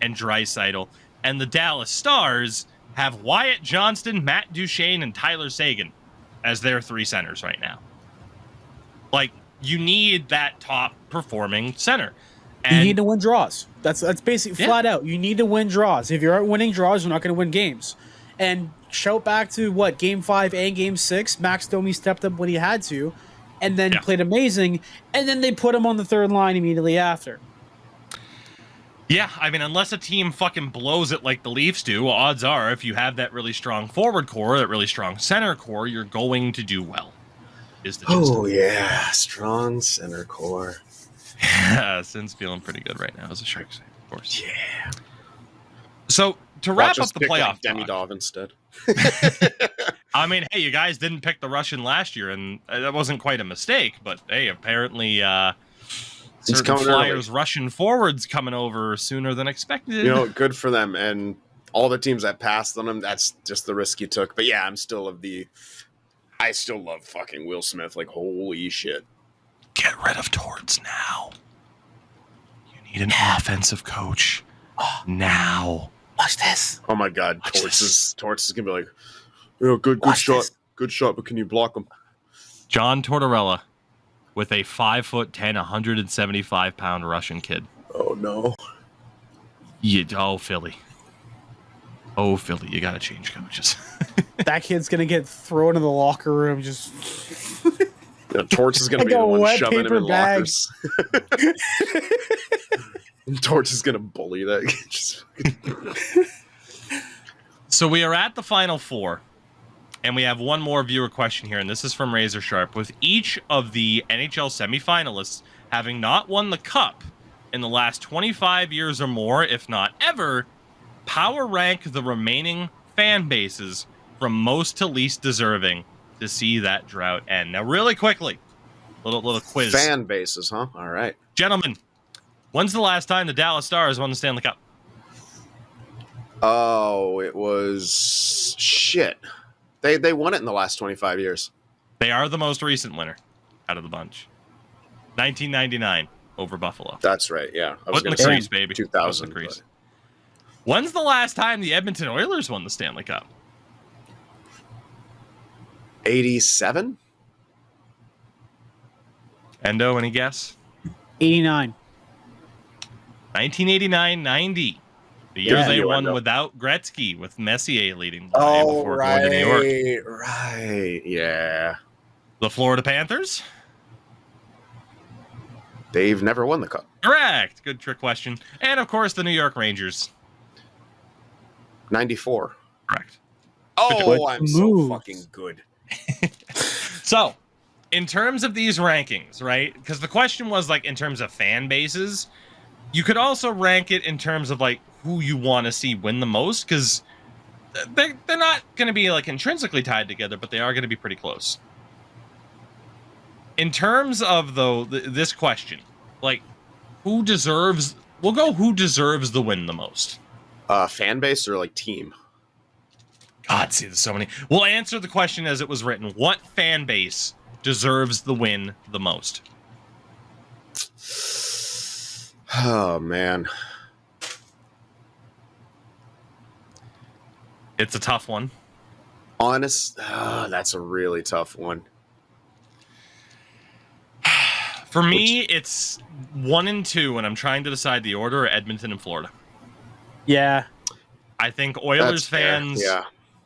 and Draisaitl. And the Dallas Stars have Wyatt Johnston, Matt Duchene, and Tyler Sagan as their 3 centers right now. Like, you need that top performing center. And you need to win draws. That's basically flat out. You need to win draws. If you aren't winning draws, you're not going to win games. And shout back to Game 5 and Game 6. Max Domi stepped up when he had to, and then played amazing. And then they put him on the third line immediately after. Yeah, I mean, unless a team fucking blows it like the Leafs do, odds are if you have that really strong forward core, that really strong center core, you're going to do well. Is the gist. Oh yeah, strong center core. Yeah, Sin's feeling pretty good right now as a Sharks fan, of course. Yeah. So to wrap up the playoff Demidov instead. I mean, hey, you guys didn't pick the Russian last year, and that wasn't quite a mistake. But hey, apparently, certain Flyers Russian forwards coming over sooner than expected. You know, good for them. And all the teams that passed on them, that's just the risk you took. But yeah, I still love fucking Will Smith. Like, holy shit. Get rid of Torts now. You need an offensive coach now. Watch this. Oh my god, Torts is gonna be like, good shot, good shot, but can you block him? John Tortorella with a 5'10", 175-pound Russian kid. Oh no. Philly. Oh, Philly, you gotta change coaches. That kid's gonna get thrown in the locker room. Just Torts is gonna be the one shoving him in lockers. Torts is gonna bully that kid. So we are at the Final Four, and we have one more viewer question here, and this is from Razor Sharp. With each of the NHL semifinalists having not won the Cup in the last 25 years or more, if not ever, power rank the remaining fan bases from most to least deserving to see that drought end. Now, really quickly, little quiz. Fan bases, huh? All right. Gentlemen, when's the last time the Dallas Stars won the Stanley Cup? Oh, it was shit. They won it in the last 25 years. They are the most recent winner out of the bunch. 1999 over Buffalo. That's right, yeah. I was Put in the gonna crease, say baby. 2000. Put in the crease. When's the last time the Edmonton Oilers won the Stanley Cup? 87? Endo, any guess? 89. 1989-90. The year they won without Gretzky, with Messier leading the way before going to New York. Right, yeah. The Florida Panthers? They've never won the Cup. Correct. Good trick question. And, of course, the New York Rangers. 94. Correct. Oh, I'm so fucking good. So, in terms of these rankings, right? Because the question was, like, in terms of fan bases, you could also rank it in terms of, like, who you want to see win the most, because they're not going to be, like, intrinsically tied together, but they are going to be pretty close. In terms of, though, this question, like, who deserves the win the most? Fan base or, like, team? God, see, there's so many. We'll answer the question as it was written. What fan base deserves the win the most? Oh, man. It's a tough one. That's a really tough one. For me, it's 1 and 2, and I'm trying to decide the order, Edmonton and Florida. Yeah. I think Oilers fans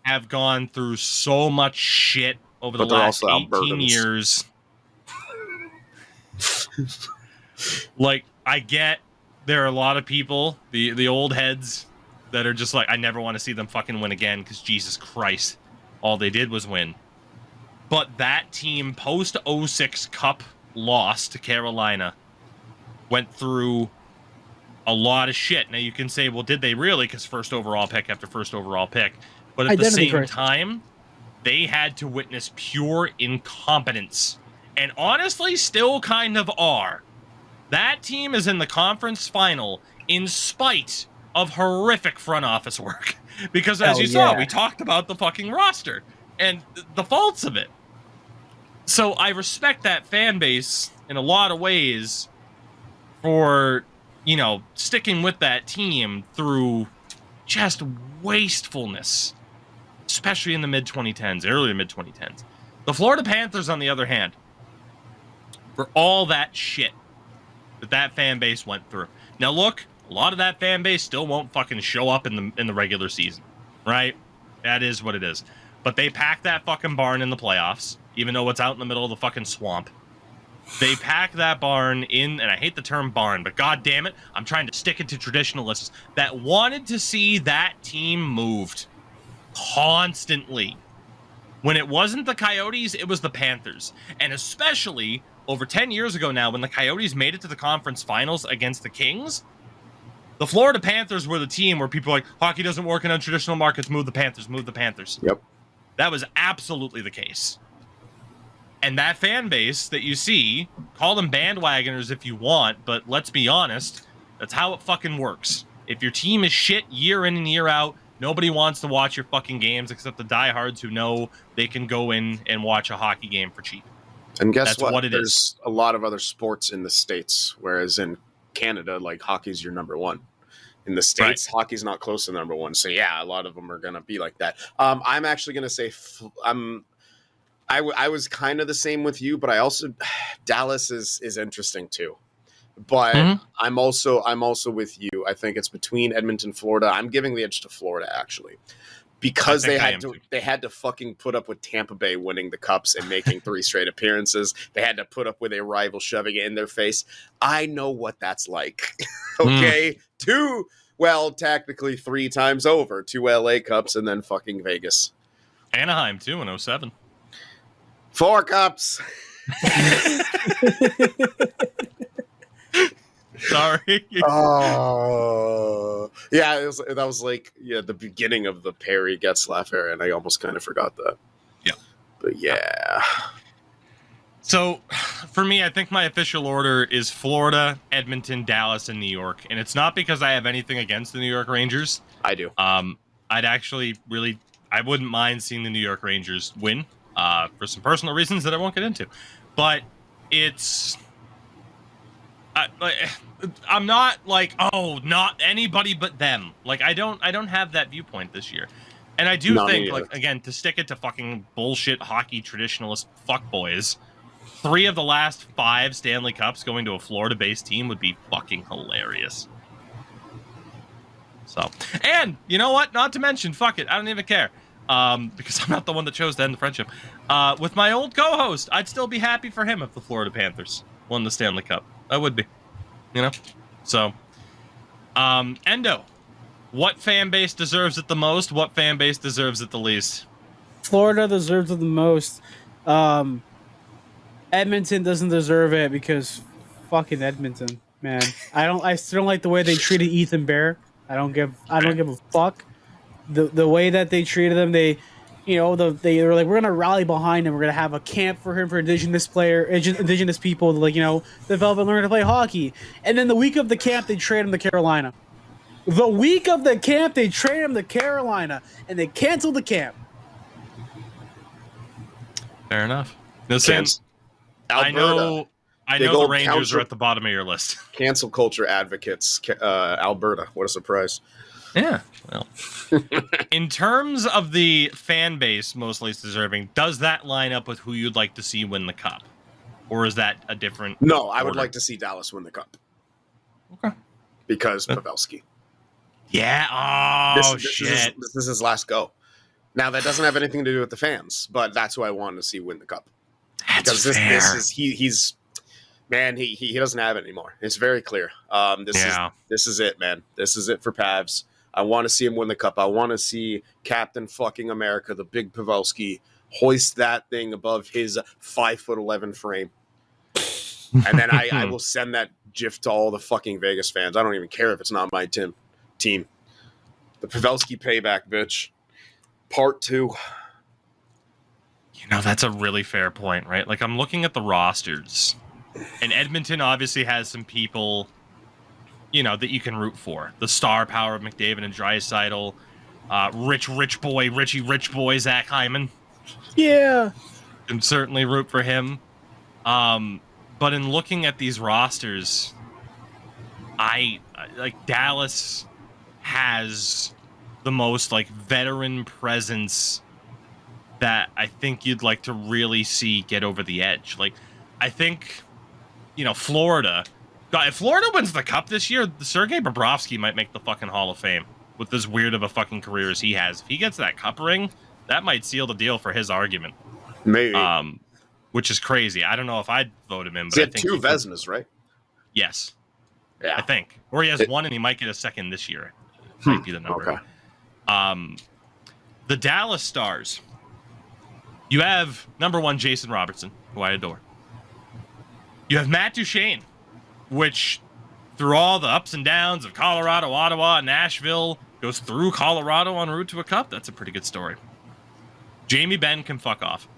have gone through so much shit over the last 18 years. Like, I get there are a lot of people, the old heads, that are just like, I never want to see them fucking win again because Jesus Christ, all they did was win. But that team, post 06 Cup loss to Carolina, went through a lot of shit. Now you can say, well, did they really? Because first overall pick after first overall pick. But at the same time, they had to witness pure incompetence. And honestly, still kind of are. That team is in the conference final in spite of horrific front office work. Because as you saw, we talked about the fucking roster and the faults of it. So I respect that fan base in a lot of ways for, sticking with that team through just wastefulness, especially in the mid-2010s, early to mid-2010s. The Florida Panthers, on the other hand, for all that shit that fan base went through. Now, look, a lot of that fan base still won't fucking show up in the regular season, right? That is what it is. But they packed that fucking barn in the playoffs, even though it's out in the middle of the fucking swamp. They packed that barn in, and I hate the term barn, but god damn it, I'm trying to stick it to traditionalists that wanted to see that team moved constantly. When it wasn't the Coyotes, it was the Panthers. And especially over 10 years ago now, when the Coyotes made it to the conference finals against the Kings, the Florida Panthers were the team where people were like, hockey doesn't work in untraditional markets, move the Panthers, move the Panthers. Yep. That was absolutely the case. And that fan base that you see, call them bandwagoners if you want, but let's be honest, that's how it fucking works. If your team is shit year in and year out, nobody wants to watch your fucking games except the diehards who know they can go in and watch a hockey game for cheap. And guess That's what? what it There's is. a lot of other sports in the States, whereas in Canada, like, hockey's your number one. In the States, hockey's not close to number one. So, yeah, a lot of them are going to be like that. I'm actually going to say I was kind of the same with you, but I also Dallas is interesting too. But I'm also with you. I think it's between Edmonton, Florida. I'm giving the edge to Florida actually, because they had to fucking put up with Tampa Bay winning the cups and making 3 straight appearances. They had to put up with a rival shoving it in their face. I know what that's like. Okay, technically 3 times over, 2 LA Cups and then fucking Vegas, Anaheim too in 07. 4 cups. Sorry. Oh, yeah. That was like the beginning of the Perry Getzlaff era, and I almost kind of forgot that. Yeah, but yeah. So, for me, I think my official order is Florida, Edmonton, Dallas, and New York, and it's not because I have anything against the New York Rangers. I do. I'd actually I wouldn't mind seeing the New York Rangers win. For some personal reasons that I won't get into, but I'm not like, oh, not anybody but them. Like, I don't have that viewpoint this year, and I do think, like, again, to stick it to fucking bullshit hockey traditionalist fuckboys, 3 of the last 5 Stanley Cups going to a Florida-based team would be fucking hilarious. So, and you know what? Not to mention, fuck it, I don't even care. Because I'm not the one that chose to end the friendship. With my old co-host, I'd still be happy for him if the Florida Panthers won the Stanley Cup. I would be, you know? So, Endo, what fan base deserves it the most? What fan base deserves it the least? Florida deserves it the most. Edmonton doesn't deserve it because fucking Edmonton, man. I still don't like the way they treated Ethan Bear. I don't give a fuck. The way that they treated him, they were like, we're gonna rally behind him. We're gonna have a camp for him for indigenous people to, like, develop and learn to play hockey. And then the week of the camp, they trade him to Carolina. The week of the camp, they trade him to Carolina, and they canceled the camp. Fair enough. Listen, Alberta. I know the Rangers are at the bottom of your list. Cancel culture advocates, Alberta. What a surprise. Yeah. Well, in terms of the fan base most least deserving, does that line up with who you'd like to see win the cup? Or is that a different No, I would order? like to see Dallas win the cup. Okay. Because Pavelski. Yeah. Oh, shit. This is his last go. Now, that doesn't have anything to do with the fans, but that's who I want to see win the cup. That's because fair. He's man, he doesn't have it anymore. It's very clear. This is it, man. This is it for Pavs. I want to see him win the cup. I want to see Captain fucking America, the big Pavelski, hoist that thing above his 5'11" frame. And then I will send that gif to all the fucking Vegas fans. I don't even care if it's not my team. The Pavelski payback, bitch. Part 2. That's a really fair point, right? Like, I'm looking at the rosters, and Edmonton obviously has some people, that you can root for. The star power of McDavid and Draisaitl, Richie boy, Zach Hyman. Yeah. Can certainly root for him. But in looking at these rosters, I like Dallas has the most, like, veteran presence that I think you'd like to really see get over the edge. Like, I think, Florida. God, if Florida wins the cup this year, Sergei Bobrovsky might make the fucking Hall of Fame with as weird of a fucking career as he has. If he gets that cup ring, that might seal the deal for his argument. Maybe. Which is crazy. I don't know if I'd vote him in, but He I had think 2 Vezinas, right? Yes, Yeah. I think. Or he has one, and he might get a second this year. Might be the number. Okay. The Dallas Stars. You have number 1 Jason Robertson, who I adore. You have Matt Duchene, which through all the ups and downs of Colorado, Ottawa, Nashville, goes through Colorado en route to a cup. That's a pretty good story. Jamie Benn can fuck off.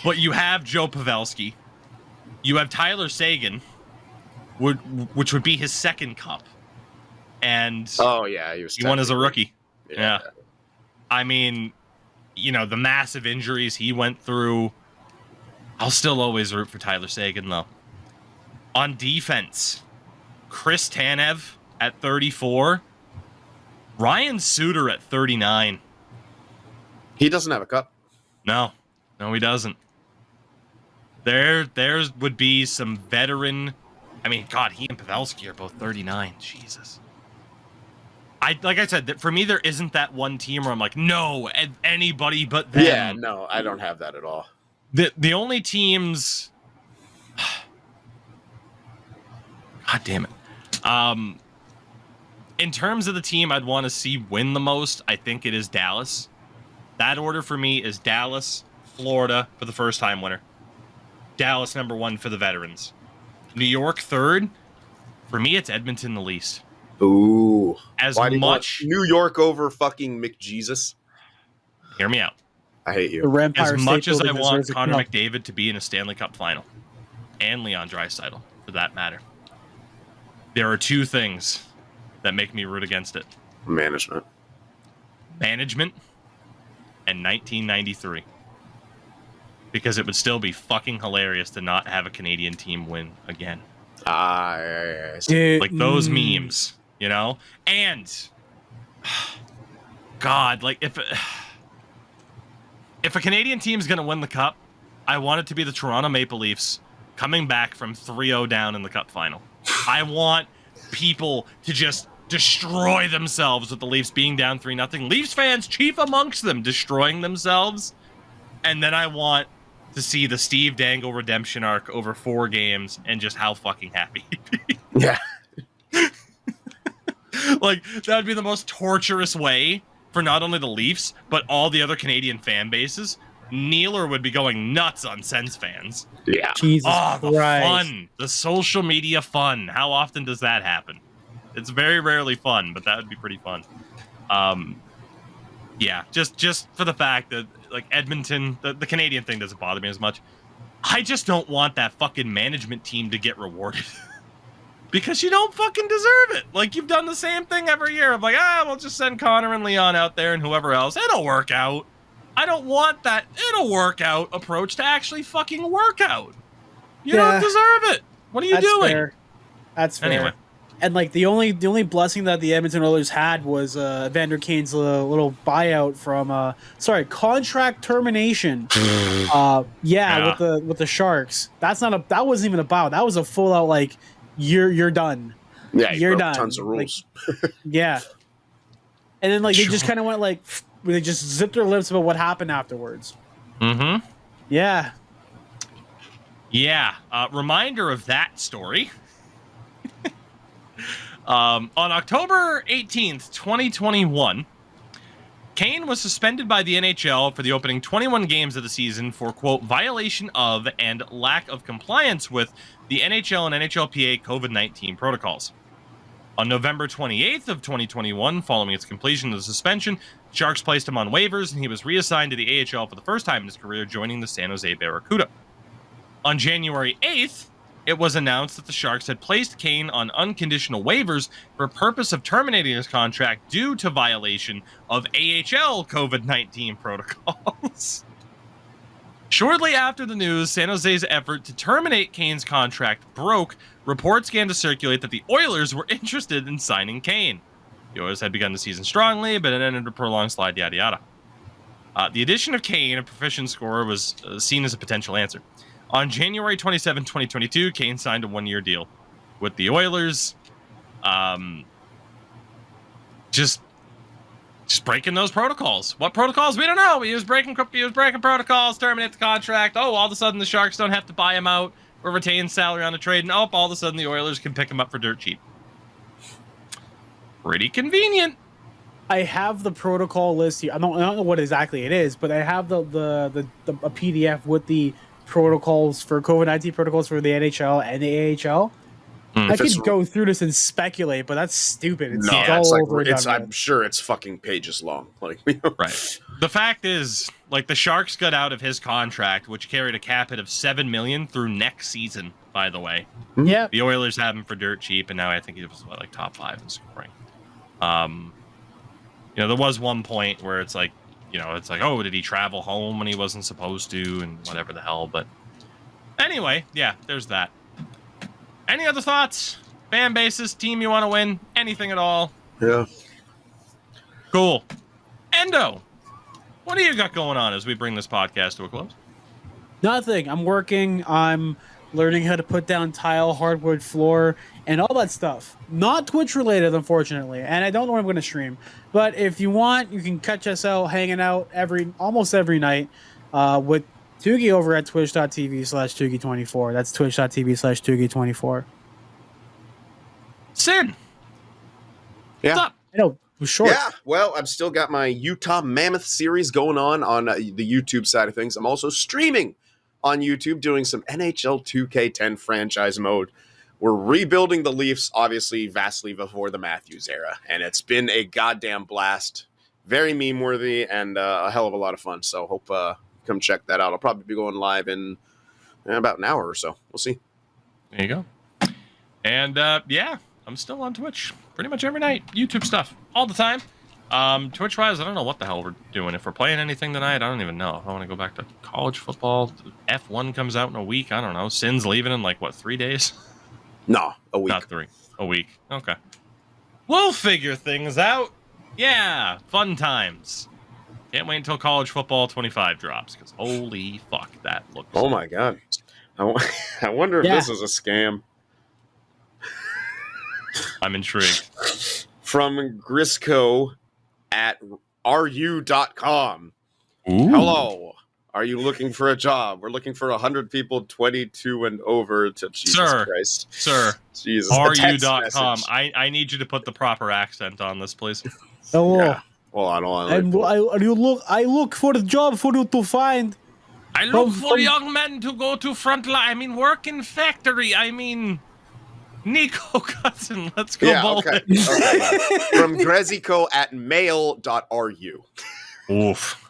But you have Joe Pavelski. You have Tyler Seguin, which would be his second cup. And he won as a rookie. Yeah. I mean, the massive injuries he went through. I'll still always root for Tyler Seguin, though. On defense, Chris Tanev at 34. Ryan Suter at 39. He doesn't have a cup. No, he doesn't. There would be some veteran. I mean, God, he and Pavelski are both 39. Jesus. Like I said, for me, there isn't that one team where I'm like, no, anybody but them. Yeah, no, I don't have that at all. The only teams. God damn it. In terms of the team I'd want to see win the most, I think it is Dallas. That order for me is Dallas, Florida for the first time winner. Dallas number 1 for the veterans. New York third. For me, it's Edmonton the least. Ooh. Why do you want New York over fucking McJesus? Hear me out. I hate you. The As Empire much State as I Building want deserves a Connor cup. McDavid to be in a Stanley Cup final, and Leon Draisaitl, for that matter, there are 2 things that make me root against it. Management And 1993. Because it would still be fucking hilarious to not have a Canadian team win again. Like those memes, And God, like if a Canadian team's gonna win the cup, I want it to be the Toronto Maple Leafs coming back from 3-0 down in the cup final. I want people to just destroy themselves with the Leafs being down 3-0. Leafs fans, chief amongst them, destroying themselves. And then I want to see the Steve Dangle redemption arc over 4 games and just how fucking happy he'd be. Yeah. Like, that would be the most torturous way for not only the Leafs, but all the other Canadian fan bases. Neeler would be going nuts on Sens fans. Yeah. Jesus the Christ. fun. The social media fun. How often does that happen? It's very rarely fun, but that would be pretty fun. Yeah, just for the fact that, like, Edmonton, the Canadian thing doesn't bother me as much. I just don't want that fucking management team to get rewarded. Because you don't fucking deserve it. Like, you've done the same thing every year of like, we'll just send Connor and Leon out there and whoever else. It'll work out. I don't want that it'll work out approach to actually fucking work out. You don't deserve it. What are you doing? Fair. That's fair. Anyway. And like the only blessing that the Edmonton Oilers had was Vander Kane's little buyout from contract termination. Yeah. with the Sharks. That wasn't even a buyout. That was a full out like you're done. Yeah, you're done. Tons of rules. Like, yeah. And then like they just kind of went like they just zipped their lips about what happened afterwards. Mm-hmm. Yeah. Yeah. Reminder of that story. On October 18th, 2021, Kane was suspended by the NHL for the opening 21 games of the season for, quote, violation of and lack of compliance with the NHL and NHLPA COVID-19 protocols. On November 28th of 2021, following its completion of the suspension, Sharks placed him on waivers and he was reassigned to the AHL for the first time in his career, joining the San Jose Barracuda. On January 8th, it was announced that the Sharks had placed Kane on unconditional waivers for purpose of terminating his contract due to violation of AHL COVID-19 protocols. Shortly after the news, San Jose's effort to terminate Kane's contract broke. Reports began to circulate that the Oilers were interested in signing Kane. The Oilers had begun the season strongly, but it ended a prolonged slide, yada yada. The addition of Kane, a proficient scorer, was seen as a potential answer. On January 27, 2022, Kane signed a 1-year deal with the Oilers. Just breaking those protocols. What protocols? We don't know. He was breaking protocols, terminate the contract. Oh, all of a sudden the Sharks don't have to buy him out or retain salary on a trade. And all of a sudden the Oilers can pick him up for dirt cheap. Pretty convenient. I have the protocol list here. I don't know what exactly it is, but I have a PDF with the protocols for COVID-19 protocols for the NHL and the AHL. I could go through this and speculate, but that's stupid. It's all over. I'm sure it's fucking pages long. Like, right. The fact is, like, the Sharks got out of his contract, which carried a cap hit of $7 million through next season. By the way, yeah, the Oilers have him for dirt cheap, and now I think he was like top 5 in scoring. There was one point where it's like, oh, did he travel home when he wasn't supposed to, and whatever the hell. But anyway, yeah, there's that. Any other thoughts? Fan bases, team you want to win, anything at all? Yeah. Cool. Endo, what do you got going on as we bring this podcast to a close? Nothing. I'm working. I'm learning how to put down tile, hardwood floor, and all that stuff. Not Twitch related, unfortunately, and I don't know when I'm going to stream. But if you want, you can catch us out hanging out almost every night with Tougie over at twitch.tv/Tougie24. That's twitch.tv/Tougie24. Sin. Yeah. What's up? I know. It was short. Yeah. Well, I've still got my Utah Mammoth series going on the YouTube side of things. I'm also streaming on YouTube doing some NHL 2K10 franchise mode. We're rebuilding the Leafs, obviously, vastly before the Matthews era. And it's been a goddamn blast. Very meme-worthy and a hell of a lot of fun. So hope come check that out. I'll probably be going live in about an hour or so. We'll see. There you go. And, yeah, I'm still on Twitch pretty much every night. YouTube stuff all the time. Twitch-wise, I don't know what the hell we're doing. If we're playing anything tonight, I don't even know. If I want to go back to college football, F1 comes out in a week. I don't know. Sin's leaving in, 3 days? No, a week. Not 3. A week. Okay. We'll figure things out. Yeah, fun times. Can't wait until college football 25 drops, because holy fuck, that looks... Oh my god. I wonder if this is a scam. I'm intrigued. From Grisco at ru.com. Ooh. Hello. Are you looking for a job? We're looking for 100 people 22 and over to Jesus Christ. Sir. Jesus. RU.com. I need you to put the proper accent on this, please. Hello. Yeah. Hold on. I look for a job for you to find. I look for young men to go to front line. Work in factory. Nico Cousin. Let's go bowling. Okay. From Grezico at mail.ru. Oof.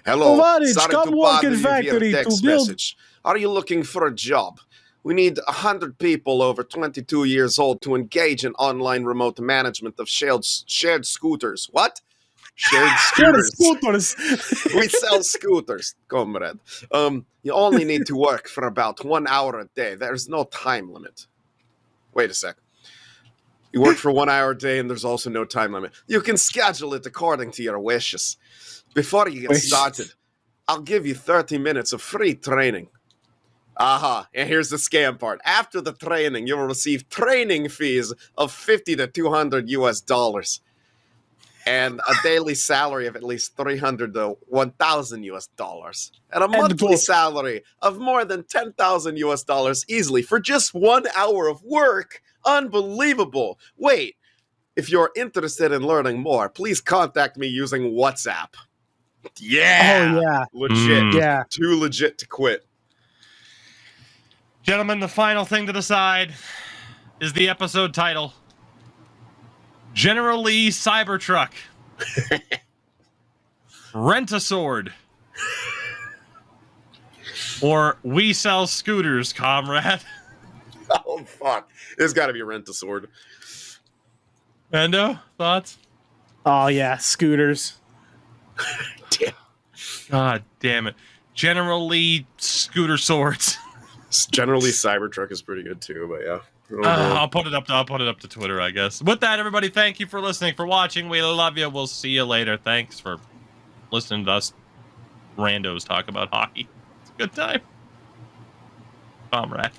Hello. Sorry come to work bother in you via factory text to build. message. Are you looking for a job? We need 100 people over 22 years old to engage in online remote management of shared scooters. What? Shared scooters. We sell scooters, comrade. You only need to work for about 1 hour a day. There's no time limit. Wait a sec. You work for 1 hour a day and there's also no time limit. You can schedule it according to your wishes. Before you get started, I'll give you 30 minutes of free training. And here's the scam part. After the training, you will receive training fees of $50 to $200 and a daily salary of at least $300 to $1,000 and a monthly salary of more than $10,000 easily for just 1 hour of work. Unbelievable. Wait, if you're interested in learning more, please contact me using WhatsApp. Yeah. Oh, yeah. Legit. Yeah. Too legit to quit. Gentlemen, the final thing to decide is the episode title. General Lee Cybertruck. Rent a sword. Or we sell scooters, comrade. Oh, fuck. There's got to be Rent a Sword. Endo, thoughts? Oh, yeah. Scooters. Damn. God damn it. General Lee scooter swords. Generally, Cybertruck is pretty good too, but yeah. Oh, no. I'll put it up to Twitter, I guess. With that, everybody, thank you for listening, for watching. We love you. We'll see you later. Thanks for listening to us randos talk about hockey. It's a good time. Comrade.